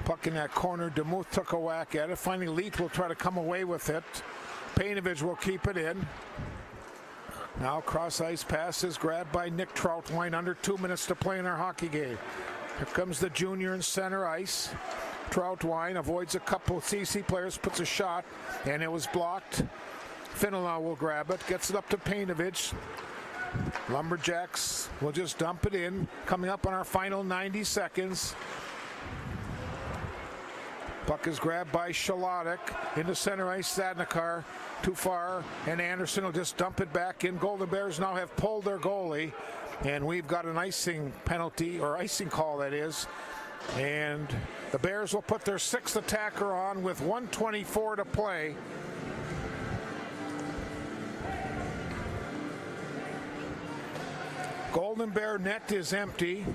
Speaker 2: Puck in that corner. DeMuth took a whack at it. Finally, Leet will try to come away with it. Painovich will keep it in. Now cross ice pass is grabbed by Nick Troutwine. Under 2 minutes to play in our hockey game. Here comes the junior in center ice. Troutwine avoids a couple of CC players, puts a shot, and it was blocked. Finnelau will grab it, gets it up to Painovich. Lumberjacks will just dump it in, coming up on our final 90 seconds. Puck is grabbed by Shalotic into center ice. Zadnikar too far, and Anderson will just dump it back in. Golden Bears now have pulled their goalie, and we've got an icing penalty, or icing call that is. And the Bears will put their 6th attacker on with 1:24 to play. Golden Bear net is empty.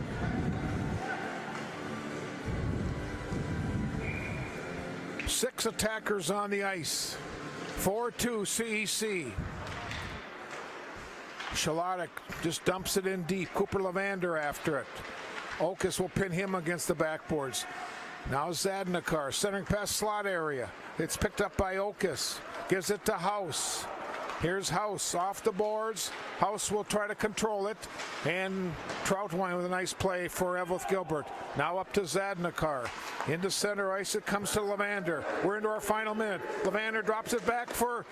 Speaker 2: Six attackers on the ice. 4-2 CEC. Shalotic just dumps it in deep. Cooper Levander after it. Okus will pin him against the backboards. Now Zadnikar, centering past slot area. It's picked up by Okus. Gives it to House. Here's House off the boards. House will try to control it. And Troutwine with a nice play for Evelyn Gilbert. Now up to Zadnikar. Into center ice, it comes to Levander. We're into our final minute. Levander drops it back for...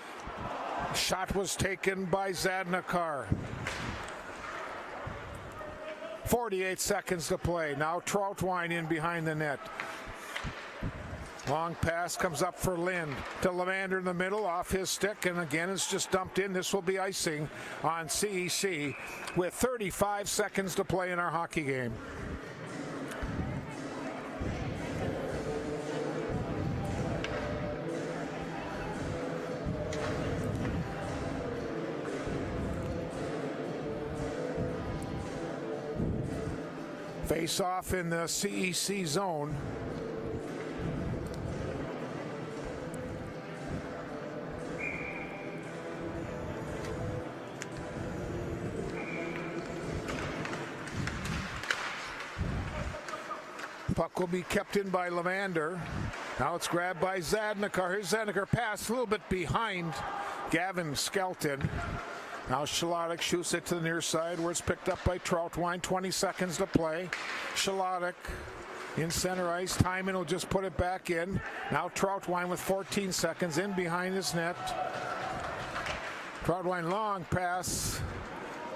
Speaker 2: Shot was taken by Zadnikar. 48 seconds to play. Now Troutwine in behind the net. Long pass comes up for Lind to Levander in the middle, off his stick, and again it's just dumped in. This will be icing on CEC with 35 seconds to play in our hockey game. Face off in the CEC zone. Puck will be kept in by Levander. Now it's grabbed by Zadnikar. Here's Zadnikar pass a little bit behind Gavin Skelton. Now Shalodic shoots it to the near side where it's picked up by Troutwine. 20 seconds to play. Shalodic in center ice. Timon will just put it back in. Now Troutwine with 14 seconds in behind his net. Troutwine long pass.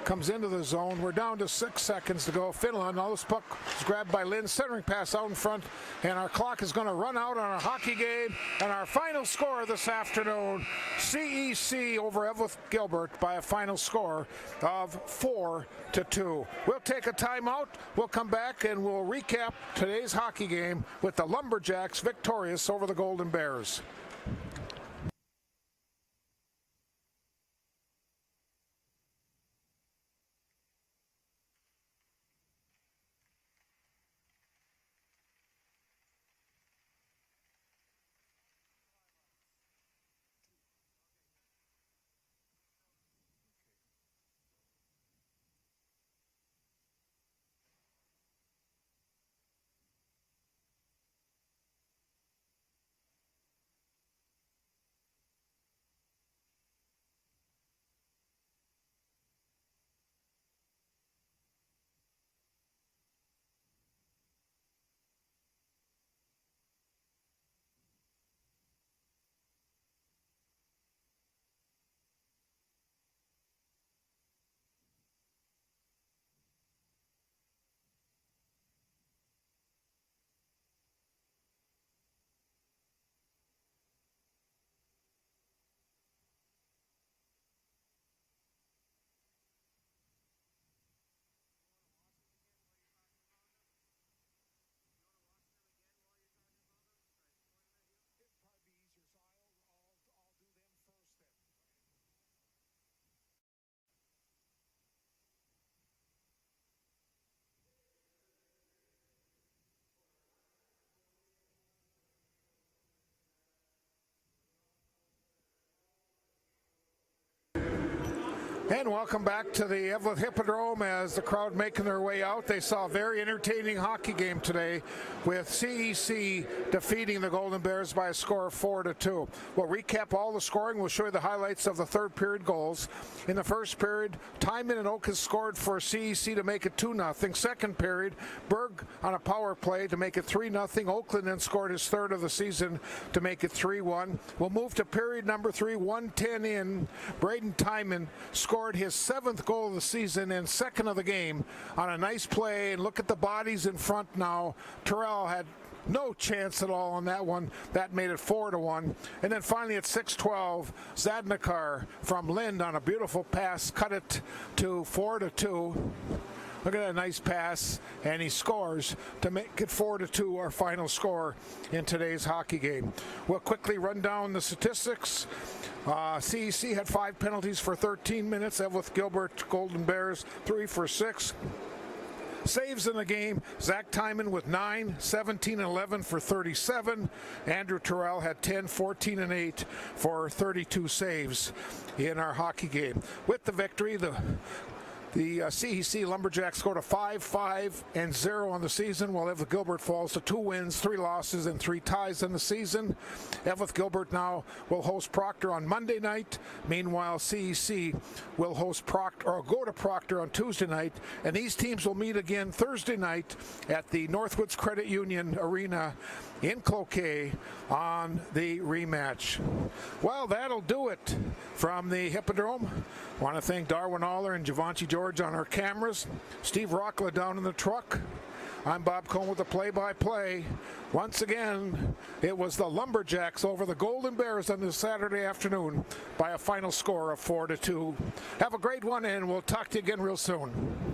Speaker 2: Comes into the zone. We're down to 6 seconds to go. Finland. Now this puck is grabbed by Lynn. Centering pass out in front. And our clock is going to run out on our hockey game. And our final score this afternoon, CEC over Evelyn Gilbert by a final score of 4-2. We'll take a timeout. We'll come back and we'll recap today's hockey game with the Lumberjacks victorious over the Golden Bears. And welcome back to the Evelyn Hippodrome as the crowd making their way out. They saw a very entertaining hockey game today with CEC defeating the Golden Bears by a score of 4-2. We'll recap all the scoring. We'll show you the highlights of the third period goals. In the first period, Timon and Oak has scored for CEC to make it 2-0. Second period, Berg on a power play to make it 3-0. Oakland then scored his third of the season to make it 3-1. We'll move to period number 3, 1:10 in. Braden Timon scored his 7th goal of the season and 2nd of the game on a nice play. And look at the bodies in front now. Terrell had no chance at all on that one. That made it 4-1. And then finally at 6:12, Zadnikar from Lind on a beautiful pass cut it to 4-2. Look at that nice pass, and he scores to make it 4-2, our final score in today's hockey game. We'll quickly run down the statistics. CEC had 5 penalties for 13 minutes. Evelyn Gilbert Golden Bears 3 for 6. Saves in the game, Zach Timon with 9, 17 and 11 for 37. Andrew Terrell had 10, 14 and 8 for 32 saves in our hockey game. With the victory, the CEC Lumberjacks scored a 5-5-0 on the season, while Evelyn Gilbert falls to 2 wins, 3 losses, and 3 ties in the season. Evelyn Gilbert now will host Proctor on Monday night. Meanwhile, CEC will host Proctor, or go to Proctor on Tuesday night, and these teams will meet again Thursday night at the Northwoods Credit Union Arena in Cloquet on the rematch. Well, that'll do it from the Hippodrome. I want to thank Darwin Aller and Javanti George on our cameras. Steve Rockla down in the truck. I'm Bob Cohn with the play-by-play. Once again, it was the Lumberjacks over the Golden Bears on this Saturday afternoon by a final score of 4-2. Have a great one, and we'll talk to you again real soon.